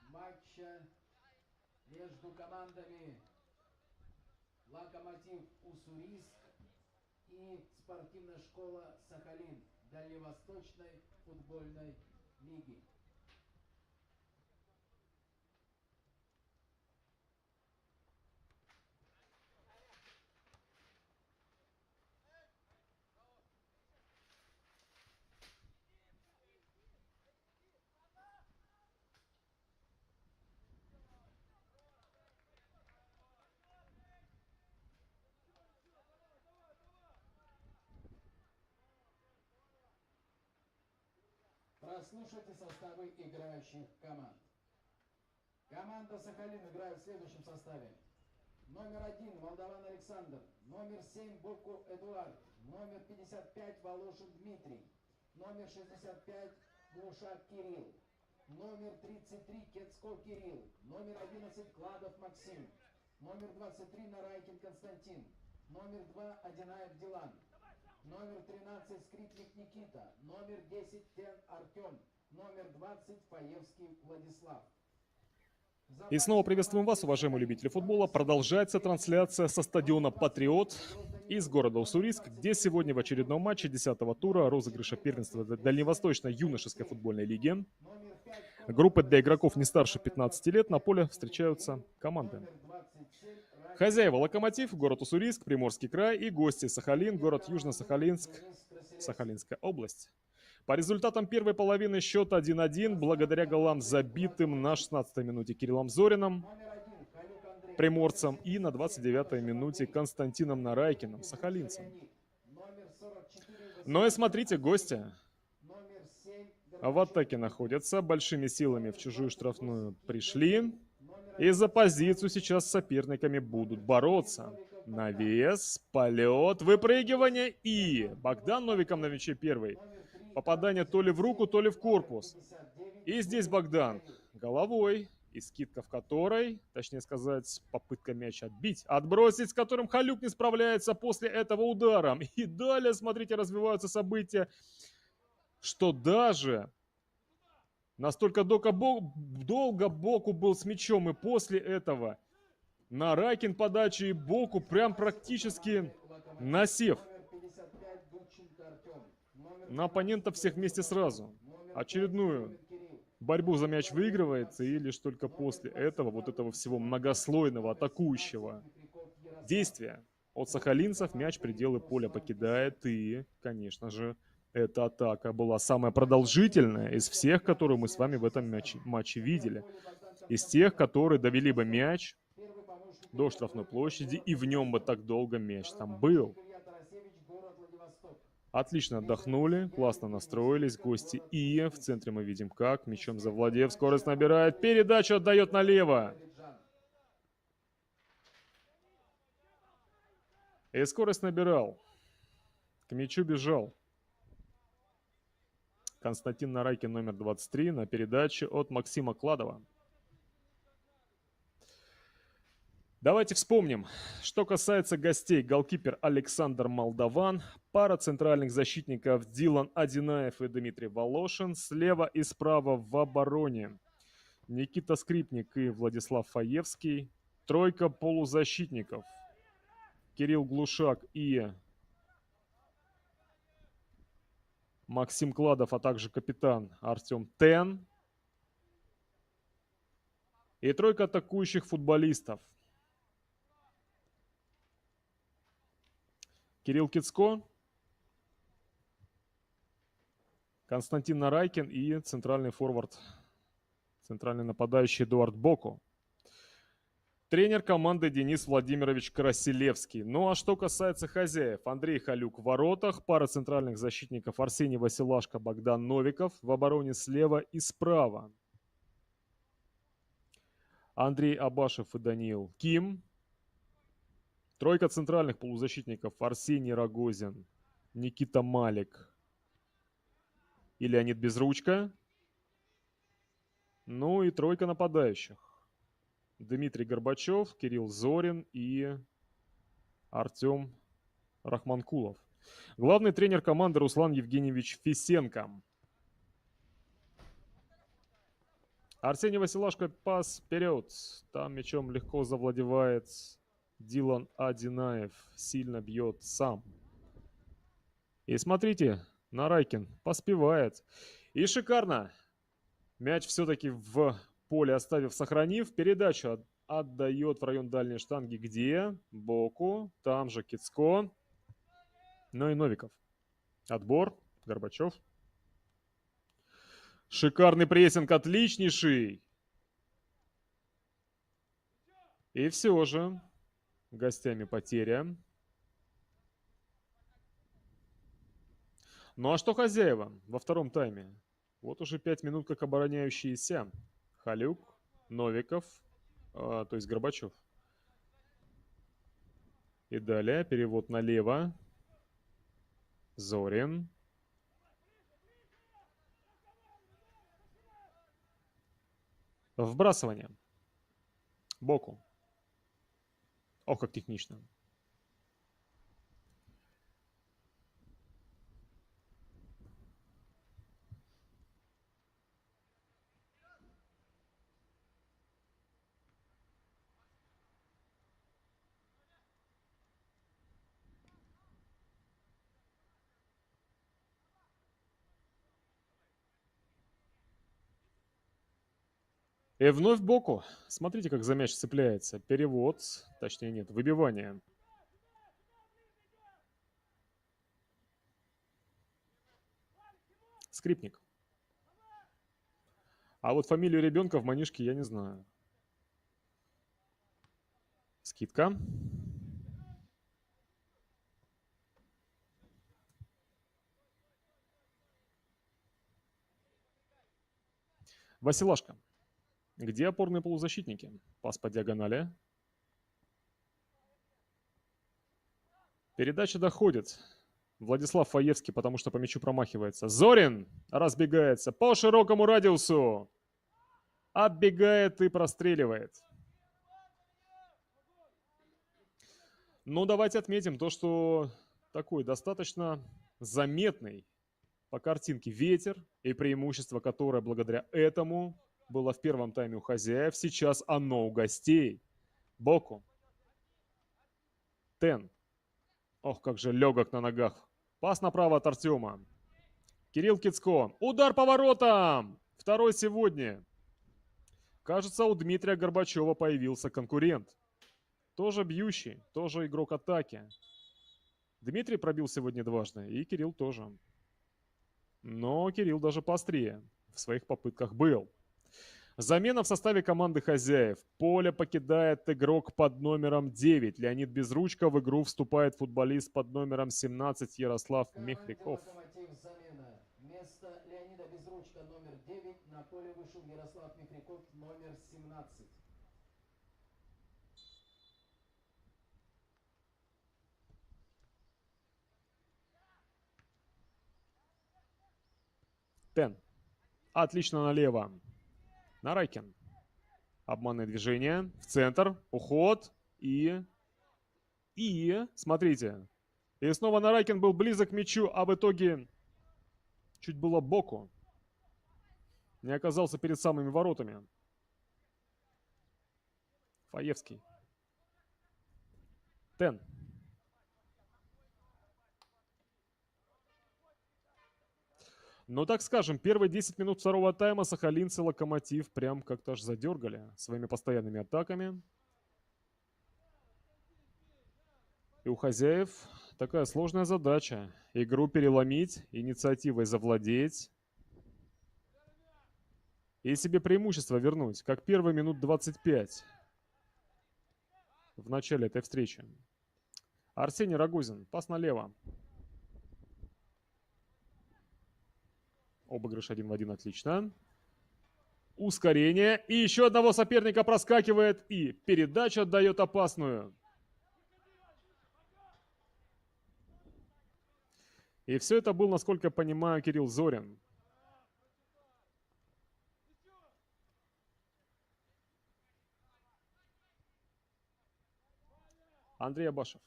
B: матча между командами «Локомотив Уссурийск» и спортивная школа «Сахалин» Дальневосточной футбольной лиги. Прослушайте составы играющих команд. Команда «Сахалин» играет в следующем составе. Номер 1 Молдаван Александр, номер 7 Буку Эдуард, номер 55 Волошин Дмитрий, номер 65 Глушак Кирилл, номер 33 Кецко Кирилл, номер 11 Кладов Максим, Номер 23 Нарайкин Константин. Номер 2 Одинаев Дилан. Номер 13 Скрипник Никита. Номер 10 Тен Артем. Номер 20 Фаевский Владислав.
A: И снова приветствуем вас, уважаемые любители футбола. Продолжается трансляция со стадиона «Патриот» из города Уссурийск, где сегодня в очередном матче 10-го тура розыгрыша первенства Дальневосточной юношеской футбольной лиги группы для игроков не старше 15 лет на поле встречаются команды. Хозяева «Локомотив», город Уссурийск, Приморский край, и гости Сахалин, город Южно-Сахалинск, Сахалинская область. По результатам первой половины счет 1-1, благодаря голам, забитым на 16-й минуте Кириллом Зориным, приморцем, и на 29-й минуте Константином Нарайкиным, сахалинцем. Но и смотрите, гости в атаке находятся, большими силами в чужую штрафную пришли. И за позицию сейчас с соперниками будут бороться. Навес, полет, выпрыгивание и Богдан Новиков на мяче первый. Попадание то ли в руку, то ли в корпус. И здесь Богдан головой, и скидка в которой, точнее сказать, попытка мяч отбить, отбросить, с которым Халюк не справляется после этого удара. И далее, смотрите, развиваются события, что даже настолько долго Боку был с мячом, и после этого Нарайкин подачи и Боку прям практически насев на оппонентов всех вместе сразу. Очередную борьбу за мяч выигрывается, и лишь только после этого, вот этого всего многослойного атакующего действия от сахалинцев, мяч пределы поля покидает, и, конечно же, эта атака была самая продолжительная из всех, которые мы с вами в этом матче видели. Из тех, которые довели бы мяч до штрафной площади, и в нем бы так долго мяч там был. Отлично отдохнули, классно настроились гости. И в центре мы видим, как мячом завладев, скорость набирает, передачу отдает налево. И скорость набирал. К мячу бежал Константин Нарайкин, номер 23, на передаче от Максима Кладова. Давайте вспомним, что касается гостей. Голкипер Александр Молдаван, пара центральных защитников Дилан Одинаев и Дмитрий Волошин, слева и справа в обороне Никита Скрипник и Владислав Фаевский, тройка полузащитников Кирилл Глушак и Максим Кладов, а также капитан Артем Тен, и тройка атакующих футболистов Кирилл Кицко, Константин Нарайкин и центральный форвард, центральный нападающий Эдуард Боку. Тренер команды Денис Владимирович Красилевский. Ну а что касается хозяев: Андрей Халюк в воротах, пара центральных защитников Арсений Василашко, Богдан Новиков, в обороне слева и справа Андрей Абашев и Даниил Ким. Тройка центральных полузащитников Арсений Рогозин, Никита Малик и Леонид Безручко. Ну и тройка нападающих: Дмитрий Горбачев, Кирилл Зорин и Артем Рахманкулов. Главный тренер команды Руслан Евгеньевич Фисенко. Арсений Василашко, пас вперед. Там мячом легко завладевает Дилан Одинаев, сильно бьет сам. И смотрите, Нарайкин поспевает. И шикарно. Мяч все-таки в поле оставив, сохранив. Передачу отдает в район дальней штанги. Где? Боку. Там же Кицко. Ну и Новиков. Отбор. Горбачев. Шикарный прессинг, отличнейший. И все же гостями потеря. Ну а что хозяева во втором тайме? Вот уже 5 минут как обороняющиеся. Халюк, Новиков, то есть Горбачев. И далее перевод налево. Зорин. Вбрасывание. Боку. Ох, как технично. И вновь Боку. Смотрите, как за мяч цепляется. Перевод, точнее нет, выбивание. Скрипник. А вот фамилию ребенка в манишке я не знаю. Скидка. Василашка. Где опорные полузащитники? Пас по диагонали. Передача доходит. Владислав Фаевский, потому что по мячу промахивается. Зорин разбегается по широкому радиусу. Оббегает и простреливает. Но давайте отметим то, что такой достаточно заметный по картинке ветер и преимущество, которое благодаря этому было в первом тайме у хозяев. Сейчас оно у гостей. Боку. Тен. Ох, как же легок на ногах. Пас направо от Артема. Кирилл Кицко. Удар по воротам. Второй сегодня. Кажется, у Дмитрия Горбачева появился конкурент. Тоже бьющий, тоже игрок атаки. Дмитрий пробил сегодня дважды, и Кирилл тоже. Но Кирилл даже поострее в своих попытках был. Замена в составе команды хозяев. Поле покидает игрок под номером 9. Леонид Безручко. В игру вступает футболист под номером 17 Ярослав Мехряков.
B: Локомотив замена. Вместо Леонида Безручко номер 9 на поле вышел Ярослав Мехряков номер 17.
A: Тен. Отлично налево. Нарайкин. Обманное движение. В центр. Уход. И, смотрите. И снова Нарайкин был близок к мячу, а в итоге чуть было боку. Не оказался перед самыми воротами. Фаевский. Тен. Ну, так скажем, первые 10 минут второго тайма сахалинцы Локомотив прям как-то аж задергали своими постоянными атаками. И у хозяев такая сложная задача. Игру переломить, инициативой завладеть. И себе преимущество вернуть, как первые минут 25 в начале этой встречи. Арсений Рогозин, пас налево. Обыгрыш 1 в 1, отлично. Ускорение. И еще одного соперника проскакивает. И передачу отдает опасную. И все это был, насколько я понимаю, Кирилл Зорин. Андрей Абашев.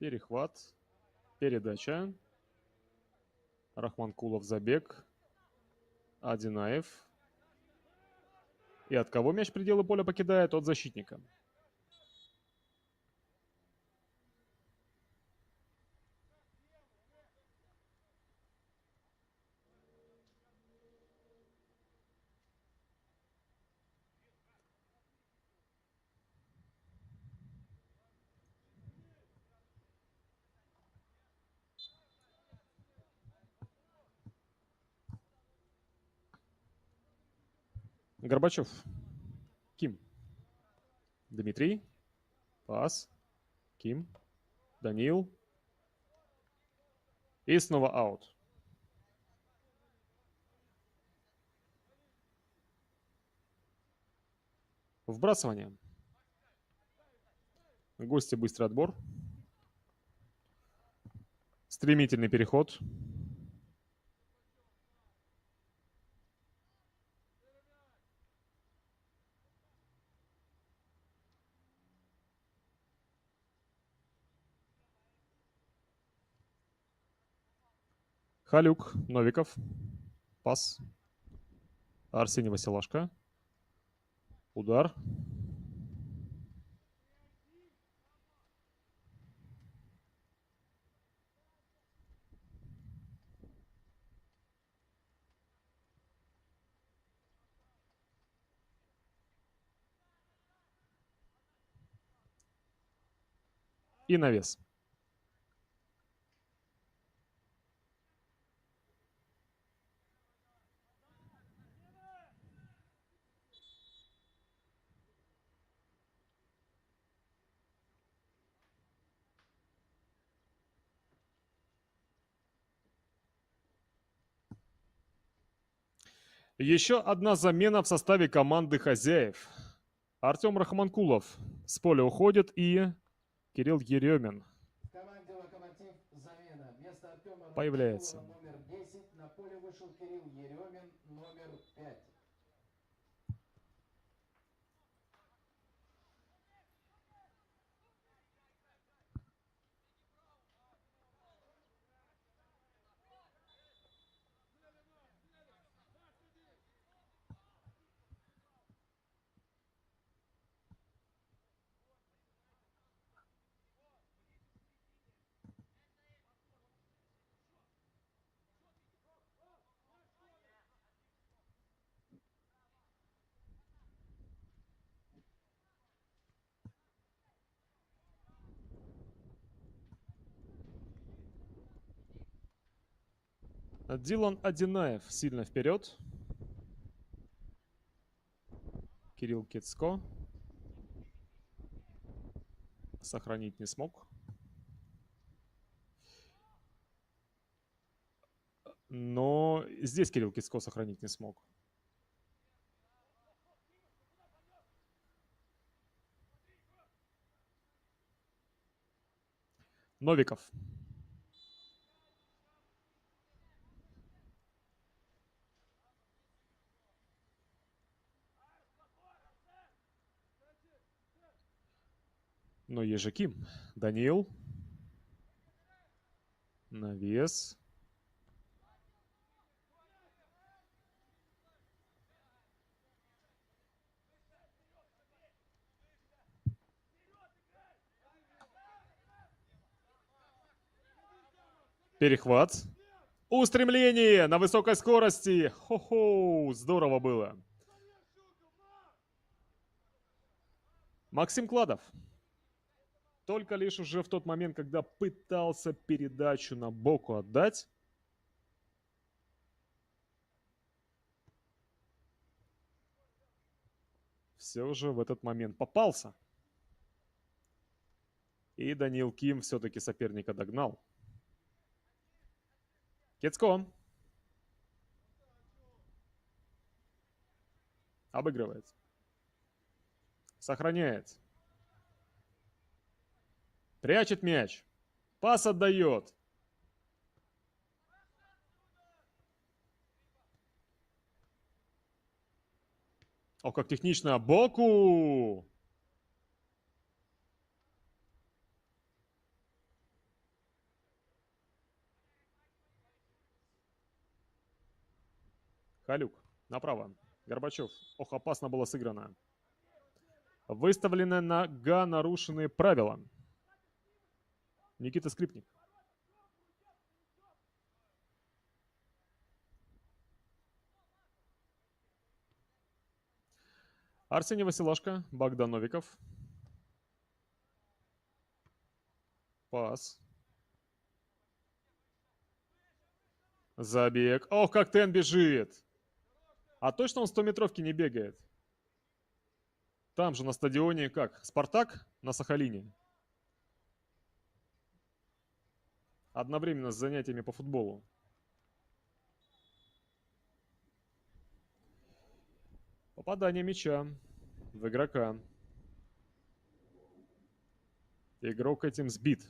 A: Перехват. Передача. Рахманкулов забег. Адинаев. И от кого мяч пределы поля покидает? От защитника. Горбачев. Ким. Дмитрий. Пас. Ким. Даниил. И снова аут. Вбрасывание. Гости быстрый отбор. Стремительный переход. Халюк, Новиков. Пас. Арсений Василашко. Удар. И навес. Еще одна замена в составе команды хозяев. Артем Рахманкулов с поля уходит и Кирилл Еремин
B: В команде «Локомотив» замена. Вместо Артема
A: появляется.
B: Рахманкулова номер 10 на поле вышел Кирилл Еремин, номер 5.
A: Дилан Одинаев сильно вперед. Кирилл Кицко. Сохранить не смог. Но здесь Кирилл Кицко сохранить не смог. Новиков. Но есть же Ким. Даниил. Навес. Перехват. Устремление на высокой скорости. Хо-хо, здорово было. Максим Кладов. Только лишь уже в тот момент, когда пытался передачу на боку отдать. Все же в этот момент попался. И Даниил Ким все-таки соперника догнал. Кицко. Обыгрывает. Сохраняет. Прячет мяч. Пас отдает. О, как технично. Боку. Халюк. Направо. Горбачев. Ох, опасно было сыграно. Выставлены нога, нарушенные правила. Никита Скрипник. Арсений Василашко. Богдан Новиков. Пас. Забег. Ох, как Тен бежит. А точно он 100-метровки не бегает? Там же на стадионе как? Спартак на Сахалине. Одновременно с занятиями по футболу. Попадание мяча. в игрока. Игрок этим сбит.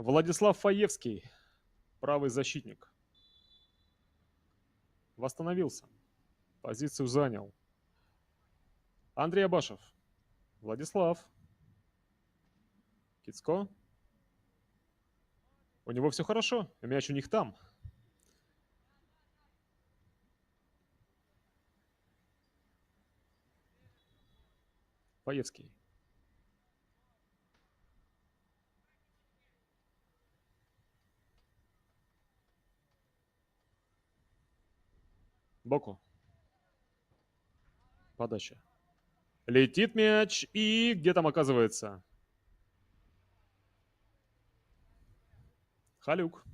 A: Владислав Фаевский, правый защитник. Восстановился. Позицию занял. Андрей Абашев. Владислав. Кицко. У него все хорошо. Мяч у них там. Фаевский. Боку. Подача. Летит мяч. И где там оказывается? Халюк.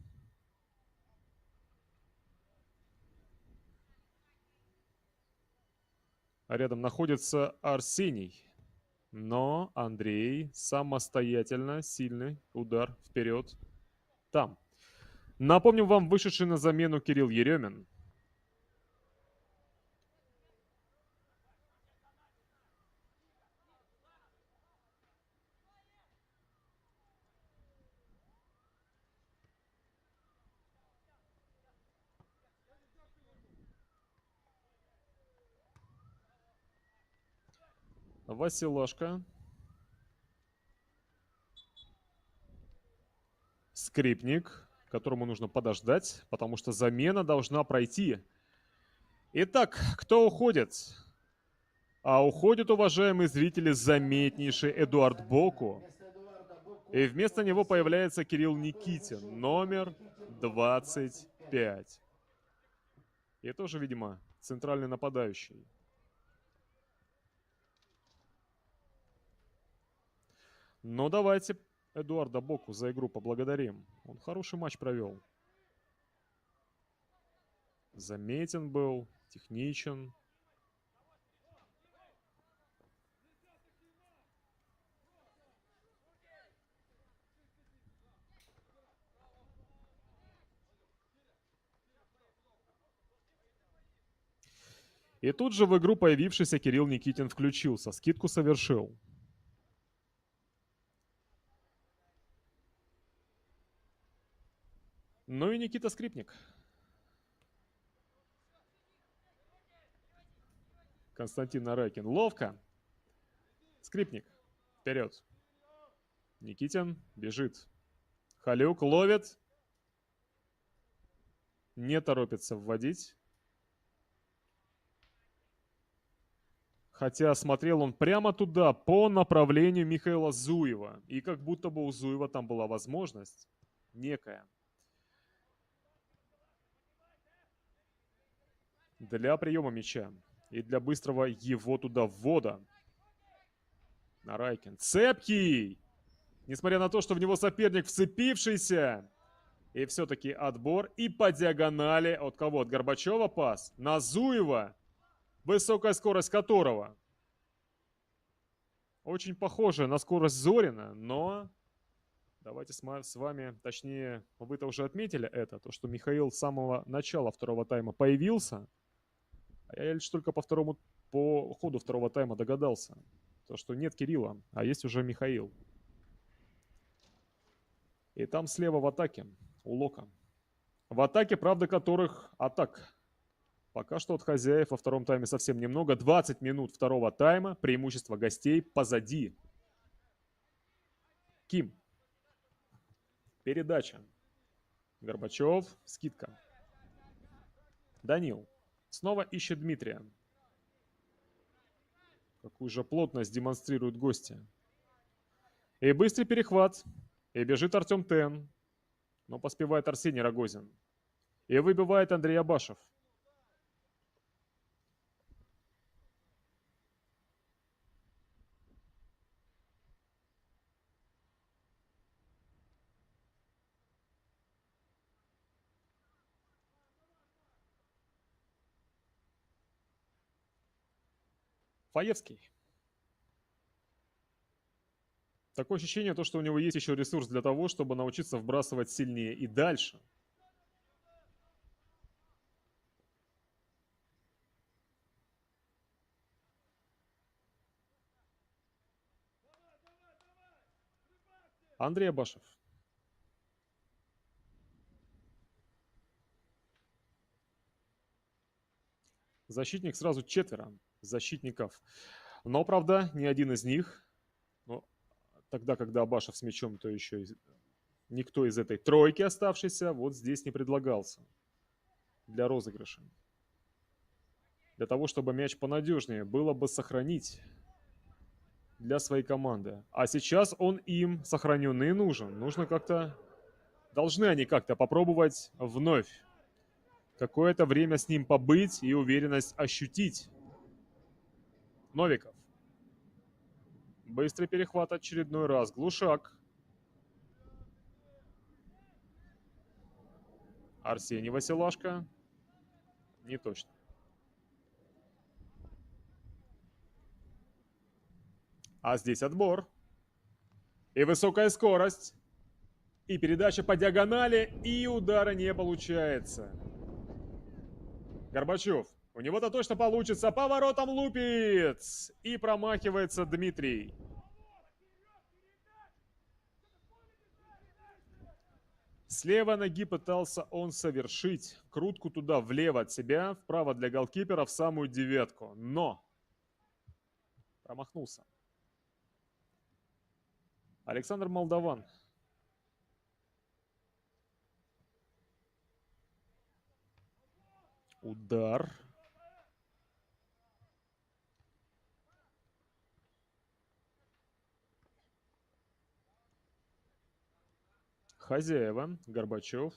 A: А рядом находится Арсений. Но Андрей самостоятельно, сильный удар вперед. Там. Напомним вам, вышедший на замену Кирилл Еремин. Василашко. Скрипник, которому нужно подождать, потому что замена должна пройти. Итак, кто уходит? А уходит, уважаемые зрители, заметнейший Эдуард Боку. И вместо него появляется Кирилл Никитин, номер 25. И тоже, видимо, центральный нападающий. Но давайте Эдуарда Боку за игру поблагодарим. Он хороший матч провел. Заметен был, техничен. И тут же в игру появившийся Кирилл Никитин включился, скидку совершил. Ну и Никита Скрипник. Константин Нарайкин. Ловко. Скрипник. Вперед. Никитин бежит. Халюк ловит. Не торопится вводить. Хотя смотрел он прямо туда, по направлению Михаила Зуева. И как будто бы у Зуева там была возможность некая для приема мяча и для быстрого его туда ввода. Нарайкин. Цепкий! Несмотря на то, что в него соперник вцепившийся. И все-таки отбор. И по диагонали от кого? От Горбачева пас. На Зуева. Высокая скорость которого очень похожа на скорость Зорина, но давайте с вами, точнее, вы-то уже отметили это, то, что Михаил с самого начала второго тайма появился, а я лишь только по ходу второго тайма догадался, то, что нет Кирилла, а есть уже Михаил. И там слева в атаке у Лока. В атаке, правда, которых атак пока что от хозяев во втором тайме совсем немного. 20 минут второго тайма. Преимущество гостей позади. Ким. Передача. Горбачев. Скидка. Данил. Снова ищет Дмитрия. Какую же плотность демонстрируют гости. И быстрый перехват. И бежит Артем Тен. Но поспевает Арсений Рогозин. И выбивает Андрей Абашев. Фаевский. Такое ощущение, то, что у него есть еще ресурс для того, чтобы научиться вбрасывать сильнее и дальше. Андрей Абашев. Защитник сразу четверо защитников. Но, правда, ни один из них, ну, тогда, когда Абашев с мячом, то еще никто из этой тройки оставшейся вот здесь не предлагался для розыгрыша. Для того, чтобы мяч понадежнее было бы сохранить для своей команды. А сейчас он им сохраненный нужен. Нужно как-то... Должны они как-то попробовать вновь какое-то время с ним побыть и уверенность ощутить. Новиков. Быстрый перехват очередной раз. Глушак. Арсений Василашко. Не точно. А здесь отбор. И высокая скорость. И передача по диагонали. И удара не получается. Горбачев. У него-то точно получится. Поворотом лупит. И промахивается Дмитрий. С левой ноги пытался он совершить крутку туда, влево от себя, вправо для голкипера, в самую девятку. Но промахнулся. Александр Молдаван. Удар. Хозяева. Горбачев.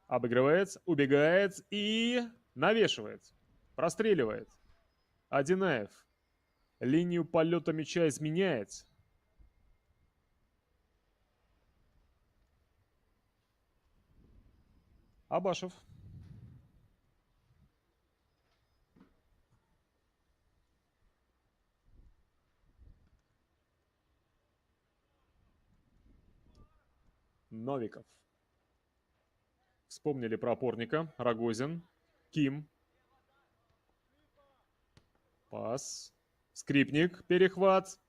A: Обыгрывает, убегает и навешивает. Простреливает. Одинаев. Линию полета мяча изменяет. Абашев. Новиков. Вспомнили про опорника. Рогозин. Ким. Пас. Скрипник. Перехват.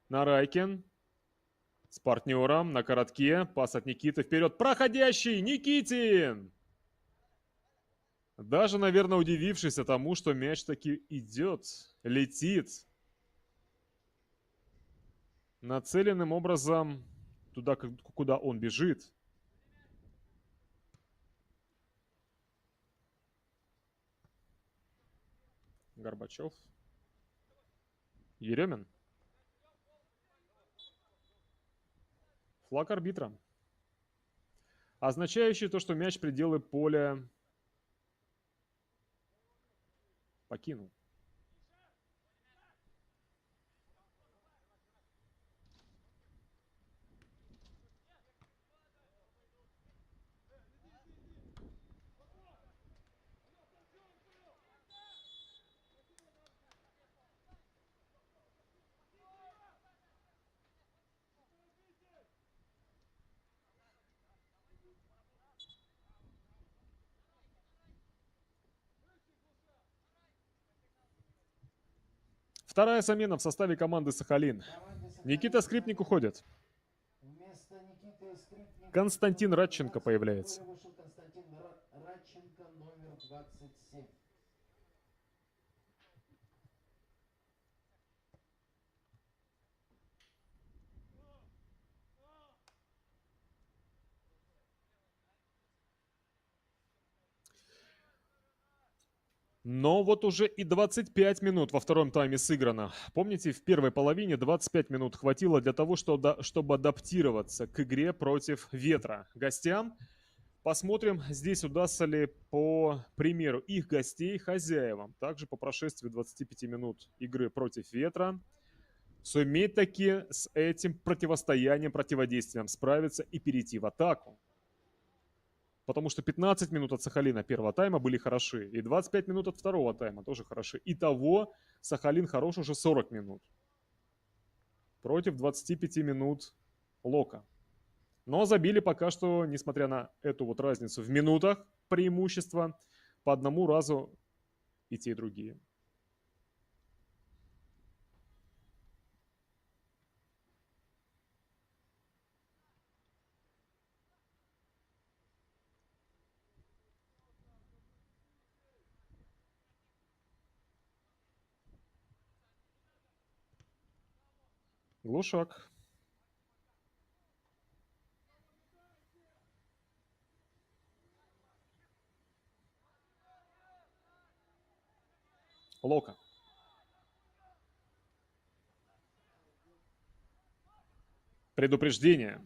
A: Нарайкин. С партнером на коротке. Пас от Никиты вперед. Проходящий Никитин. Даже, наверное, удивившись тому, что мяч таки идет. Летит. Нацеленным образом туда, куда он бежит. Горбачев. Еремин. Флаг арбитра. Означающий то, что мяч пределы поля покинул. Вторая замена в составе команды «Сахалин». Никита Скрипник уходит. Константин Радченко появляется.
B: Константин Радченко, номер 27.
A: Но вот уже и 25 минут во втором тайме сыграно. Помните, в первой половине 25 минут хватило для того, чтобы адаптироваться к игре против Ветра. Гостям посмотрим, здесь удастся ли, по примеру их гостей, хозяевам, также по прошествии 25 минут игры против Ветра, суметь таки с этим противостоянием, противодействием справиться и перейти в атаку. Потому что 15 минут от Сахалина первого тайма были хороши. И 25 минут от второго тайма тоже хороши. Итого Сахалин хорош уже 40 минут. Против 25 минут Лока. Но забили пока что, несмотря на эту вот разницу в минутах преимущества, по одному разу и те, и другие. Глушак. Лока. Предупреждение.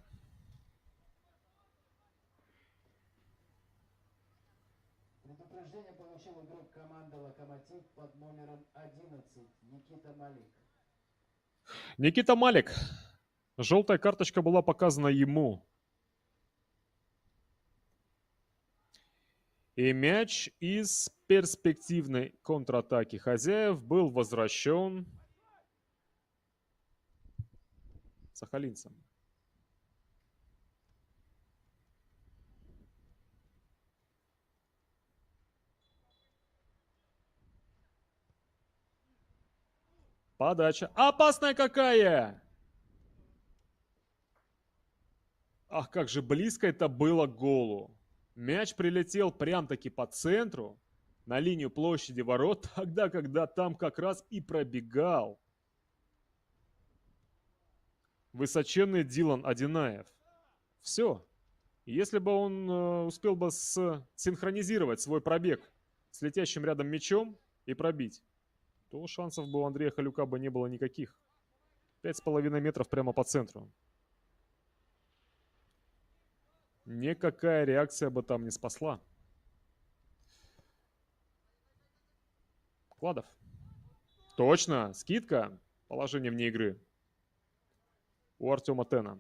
B: Предупреждение получил игрок команды «Локомотив» под номером 11 Никита Малик.
A: Никита Малик. Желтая карточка была показана ему. И мяч из перспективной контратаки хозяев был возвращен сахалинцам. Подача. Опасная какая! Ах, как же близко это было к голу. Мяч прилетел прям-таки по центру, на линию площади ворот, тогда, когда там как раз и пробегал высоченный Дилан Одинаев. Все. Если бы он успел бы синхронизировать свой пробег с летящим рядом мячом и пробить, то шансов бы у Андрея Халюка бы не было никаких. 5,5 метров прямо по центру. Никакая реакция бы там не спасла. Кладов. Точно, скидка. Положение вне игры. У Артема Тена.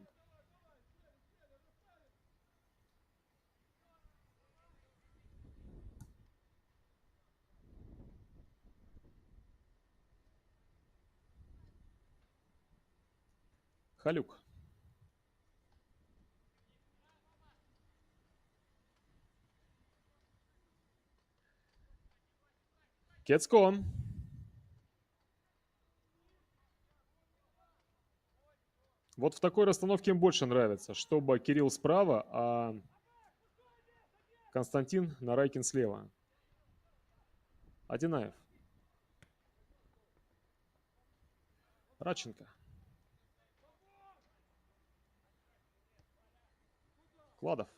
A: Халюк. Кецко. Вот в такой расстановке им больше нравится, чтобы Кирилл справа, а Константин Нарайкин слева. Одинаев. Радченко. Кладов.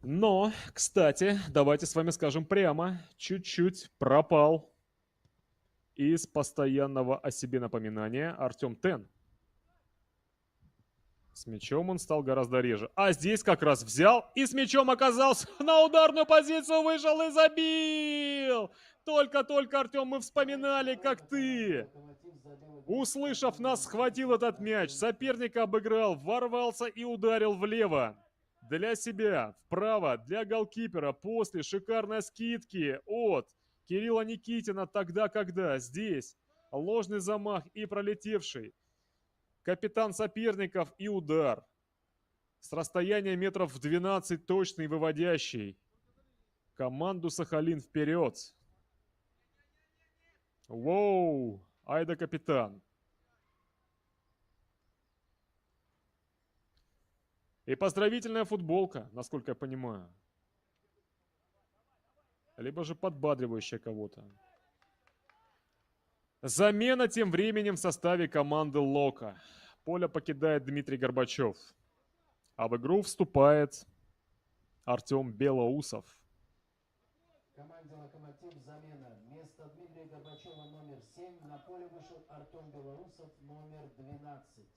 A: Но, кстати, давайте с вами скажем прямо, чуть-чуть пропал из постоянного о себе напоминания Артем Тен. С мячом он стал гораздо реже. А здесь как раз взял и с мячом оказался на ударную позицию, вышел и забил! Только-только, Артем, мы вспоминали, как ты, услышав нас, схватил этот мяч, соперника обыграл, ворвался и ударил влево. Для себя, вправо, для голкипера, после шикарной скидки от Кирилла Никитина тогда, когда здесь ложный замах и пролетевший капитан соперников и удар. С расстояния метров в 12 точный выводящий. Команду Сахалин вперед. Воу, айда капитан. И поздравительная футболка, насколько я понимаю. Либо же подбадривающая кого-то. Замена тем временем в составе команды Лока. Поле покидает Дмитрий Горбачев. А в игру вступает Артем Белоусов.
B: В команде «Локомотив» замена. Вместо Дмитрия Горбачева номер 7 на поле вышел Артем Белоусов номер 12.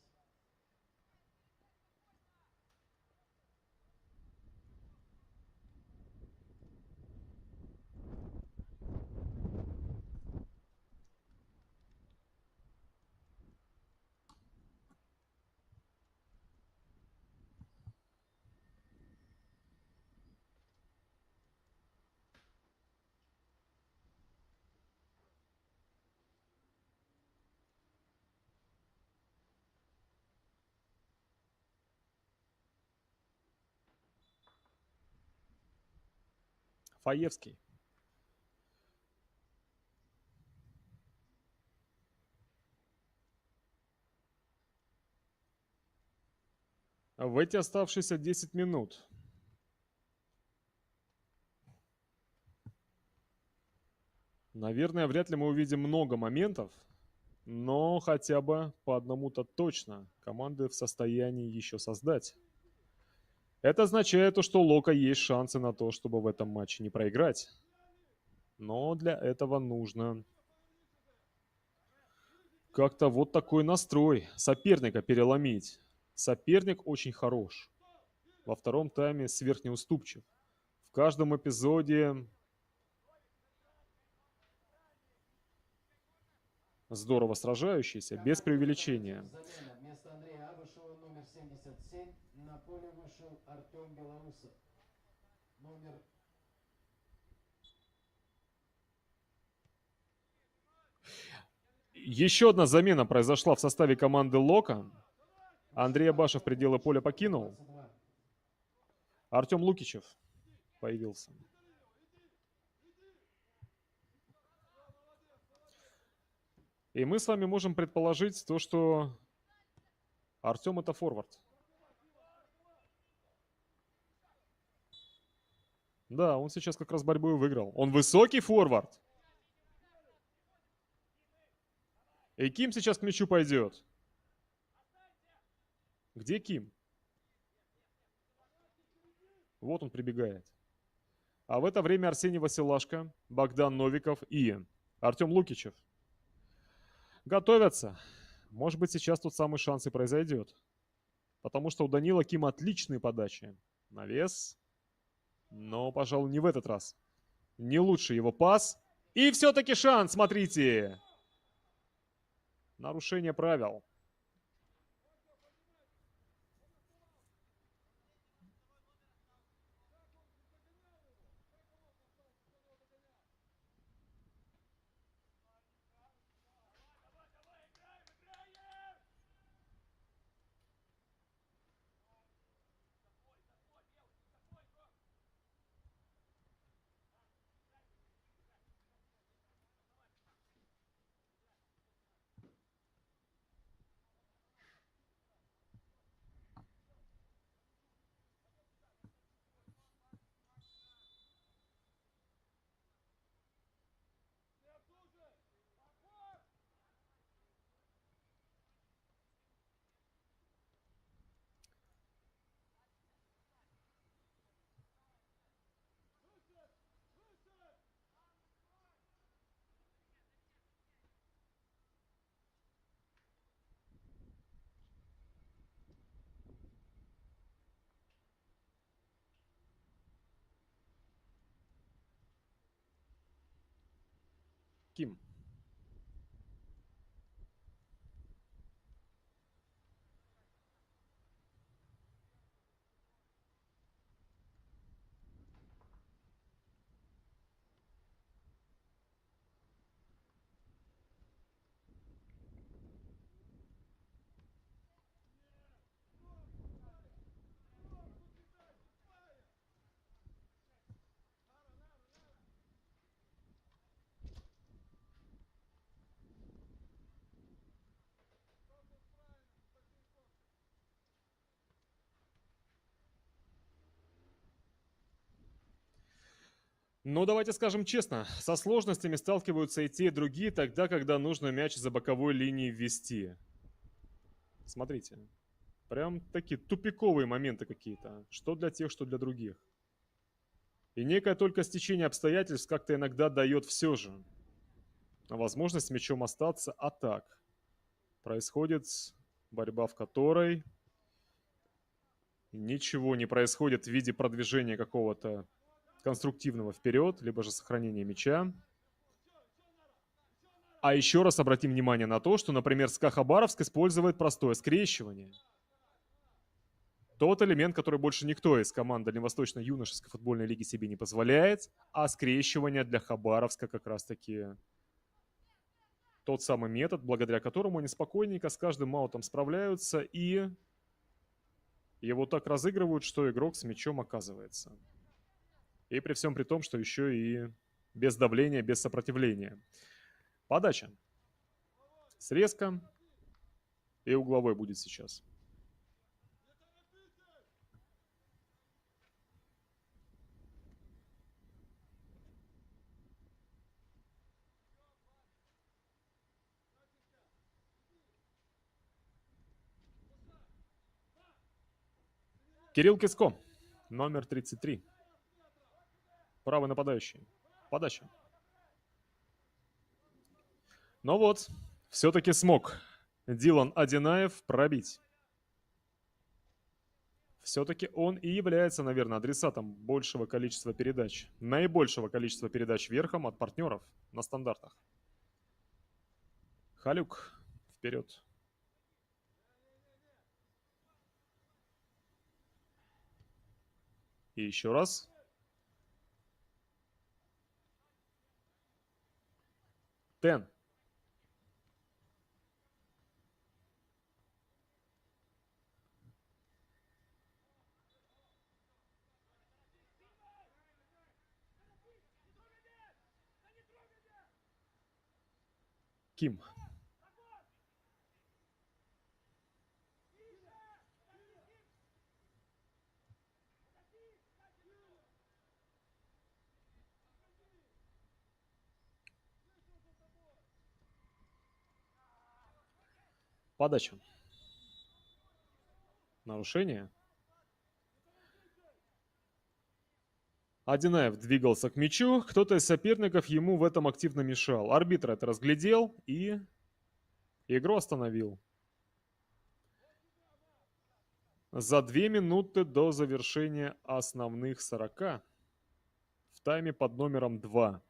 A: Фаевский. В эти оставшиеся 10 минут наверное, вряд ли мы увидим много моментов, но хотя бы по одному-то точно команды в состоянии еще создать. Это означает, что у Лока есть шансы на то, чтобы в этом матче не проиграть. Но для этого нужно как-то вот такой настрой соперника переломить. Соперник очень хорош. Во втором тайме сверхнеуступчив. В каждом эпизоде здорово сражающийся, без преувеличения.
B: Замена. Вместо Андрея Абышева номер 77 на поле вышел Артем Белоусов. Номер
A: Еще одна замена произошла в составе команды Лока. Андрей Абашев пределы поля покинул.
B: 22.
A: Артем Лукичев появился. И мы с вами можем предположить то, что Артем это форвард. Да, он сейчас как раз борьбу и выиграл. Он высокий форвард. И Ким сейчас к мячу пойдет. Где Ким? Вот он прибегает. А в это время Арсений Василашко, Богдан Новиков и Артем Лукичев готовятся. Может быть, сейчас тот самый шанс и произойдет. Потому что у Данила Кима отличные подачи. Навес. Но, пожалуй, не в этот раз. Не лучший его пас. И все-таки шанс, смотрите. Нарушение правил. Ким. Ну, давайте скажем честно, со сложностями сталкиваются и те, и другие тогда, когда нужно мяч за боковой линией ввести. Смотрите, прям такие тупиковые моменты какие-то, что для тех, что для других. И некое только стечение обстоятельств как-то иногда дает все же возможность с мячом остаться, а так происходит борьба, в которой ничего не происходит в виде продвижения какого-то конструктивного вперед, либо же сохранения мяча. А еще раз обратим внимание на то, что, например, СКА Хабаровск использует простое скрещивание. Тот элемент, который больше никто из команд Дальневосточной юношеской футбольной лиги себе не позволяет, а скрещивание для Хабаровска как раз-таки тот самый метод, благодаря которому они спокойненько с каждым аутом справляются и его так разыгрывают, что игрок с мячом оказывается. И при всем при том, что еще и без давления, без сопротивления. Подача. Срезка. И угловой будет сейчас. Кирилл Киско, номер 33. Правый нападающий. Подача. Но вот, все-таки смог Дилан Одинаев пробить. Все-таки он и является, наверное, адресатом большего количества передач. Наибольшего количества передач верхом от партнеров на стандартах. Халюк, вперед. И еще раз. Тен. Ким. Подача. Нарушение. Одинаев двигался к мячу, кто-то из соперников ему в этом активно мешал. Арбитр это разглядел и игру остановил. За 2 минуты до завершения основных 40 в тайме под номером 2.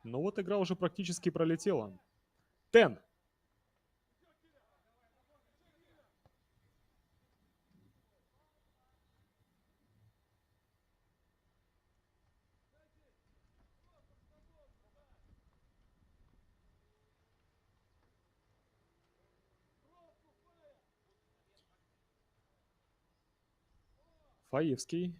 A: Но вот игра уже практически пролетела. Тен. Фаевский.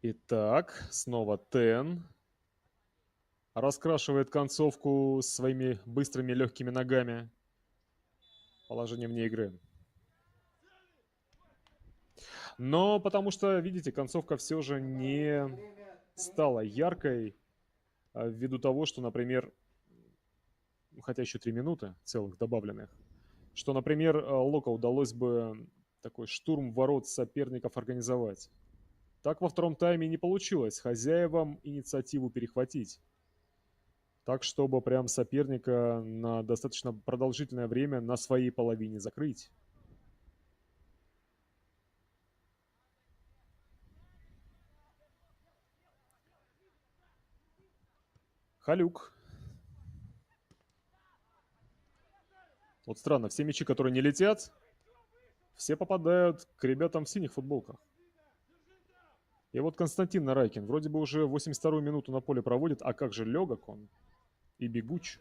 A: Итак, снова Тен. Раскрашивает концовку своими быстрыми легкими ногами. Положение вне игры. Но потому что, видите, концовка все же не стала яркой ввиду того, что, например, хотя еще 3 минуты целых добавленных, что, например, Лока удалось бы такой штурм ворот соперников организовать. Так во втором тайме не получилось хозяевам инициативу перехватить. Так, чтобы прям соперника на достаточно продолжительное время на своей половине закрыть. Халюк. Вот странно, все мячи, которые не летят, все попадают к ребятам в синих футболках. И вот Константин Нарайкин вроде бы уже 82-ю минуту на поле проводит, а как же легок он и бегуч.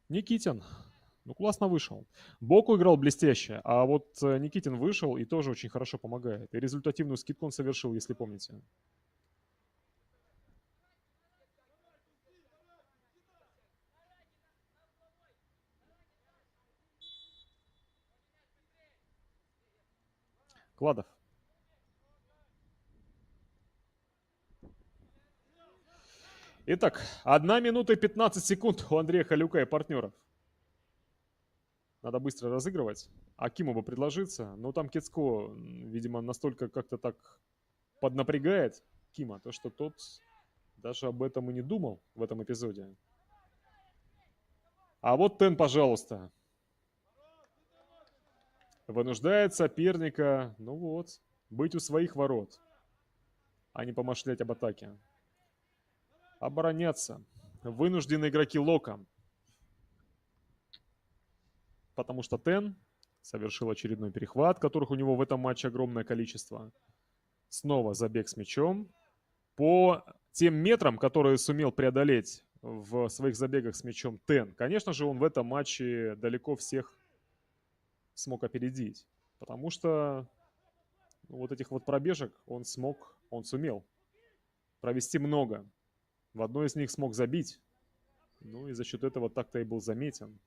A: Никитин. Ну, классно вышел. Боку играл блестяще, а вот Никитин вышел и тоже очень хорошо помогает. И результативную скидку он совершил, если помните. Кладов. Итак, 1 минута и 15 секунд у Андрея Халюка и партнеров. Надо быстро разыгрывать. Акиму бы предложиться. Но там Кецко, видимо, настолько как-то так поднапрягает Кима, то что тот даже об этом и не думал в этом эпизоде. А вот Тен, пожалуйста. Вынуждает соперника, ну вот, быть у своих ворот, а не помышлять об атаке. Обороняться. Вынуждены игроки Лока. Потому что Тен совершил очередной перехват, которых у него в этом матче огромное количество. Снова забег с мячом. По тем метрам, которые сумел преодолеть в своих забегах с мячом Тен, конечно же, он в этом матче далеко всех смог опередить. Потому что вот этих вот пробежек он сумел провести много. В одной из них смог забить. Ну и за счет этого так-то и был заметен.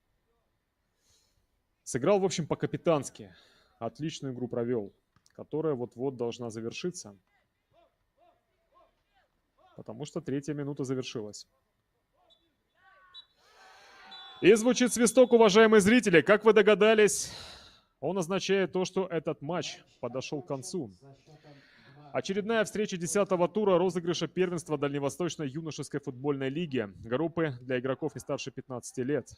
A: Сыграл, в общем, по-капитански. Отличную игру провел, которая вот-вот должна завершиться. Потому что 3-я минута завершилась. И звучит свисток, уважаемые зрители. Как вы догадались, он означает то, что этот матч подошел к концу. Очередная встреча 10-го тура розыгрыша первенства Дальневосточной юношеской футбольной лиги. Группы для игроков не старше 15 лет.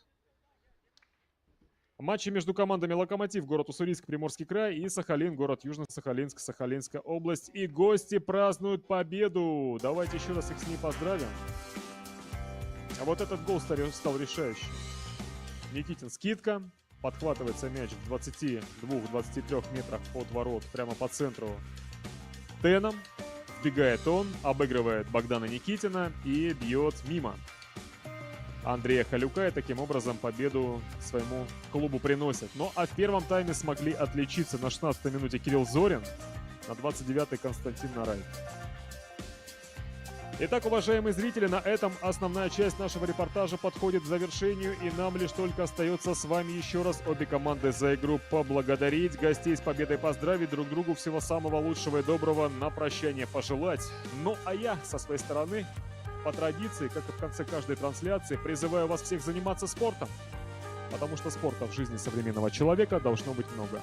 A: Матчи между командами «Локомотив», город Уссурийск, Приморский край, и «Сахалин», город Южно-Сахалинск, Сахалинская область. И гости празднуют победу. Давайте еще раз их с ней поздравим. А вот этот гол стал решающим. Никитин скидка. Подхватывается мяч в 22-23 метрах от ворот, прямо по центру Теном. Вбегает он, обыгрывает Богдана Никитина и бьет мимо Андрея Халюка, и таким образом победу своему клубу приносит. Ну а в первом тайме смогли отличиться на 16-й минуте Кирилл Зорин, на 29-й Константин Нарай. Итак, уважаемые зрители, на этом основная часть нашего репортажа подходит к завершению, и нам лишь только остается с вами еще раз обе команды за игру поблагодарить, гостей с победой поздравить, друг другу всего самого лучшего и доброго на прощание пожелать. Ну а я со своей стороны, по традиции, как и в конце каждой трансляции, призываю вас всех заниматься спортом, потому что спорта в жизни современного человека должно быть много.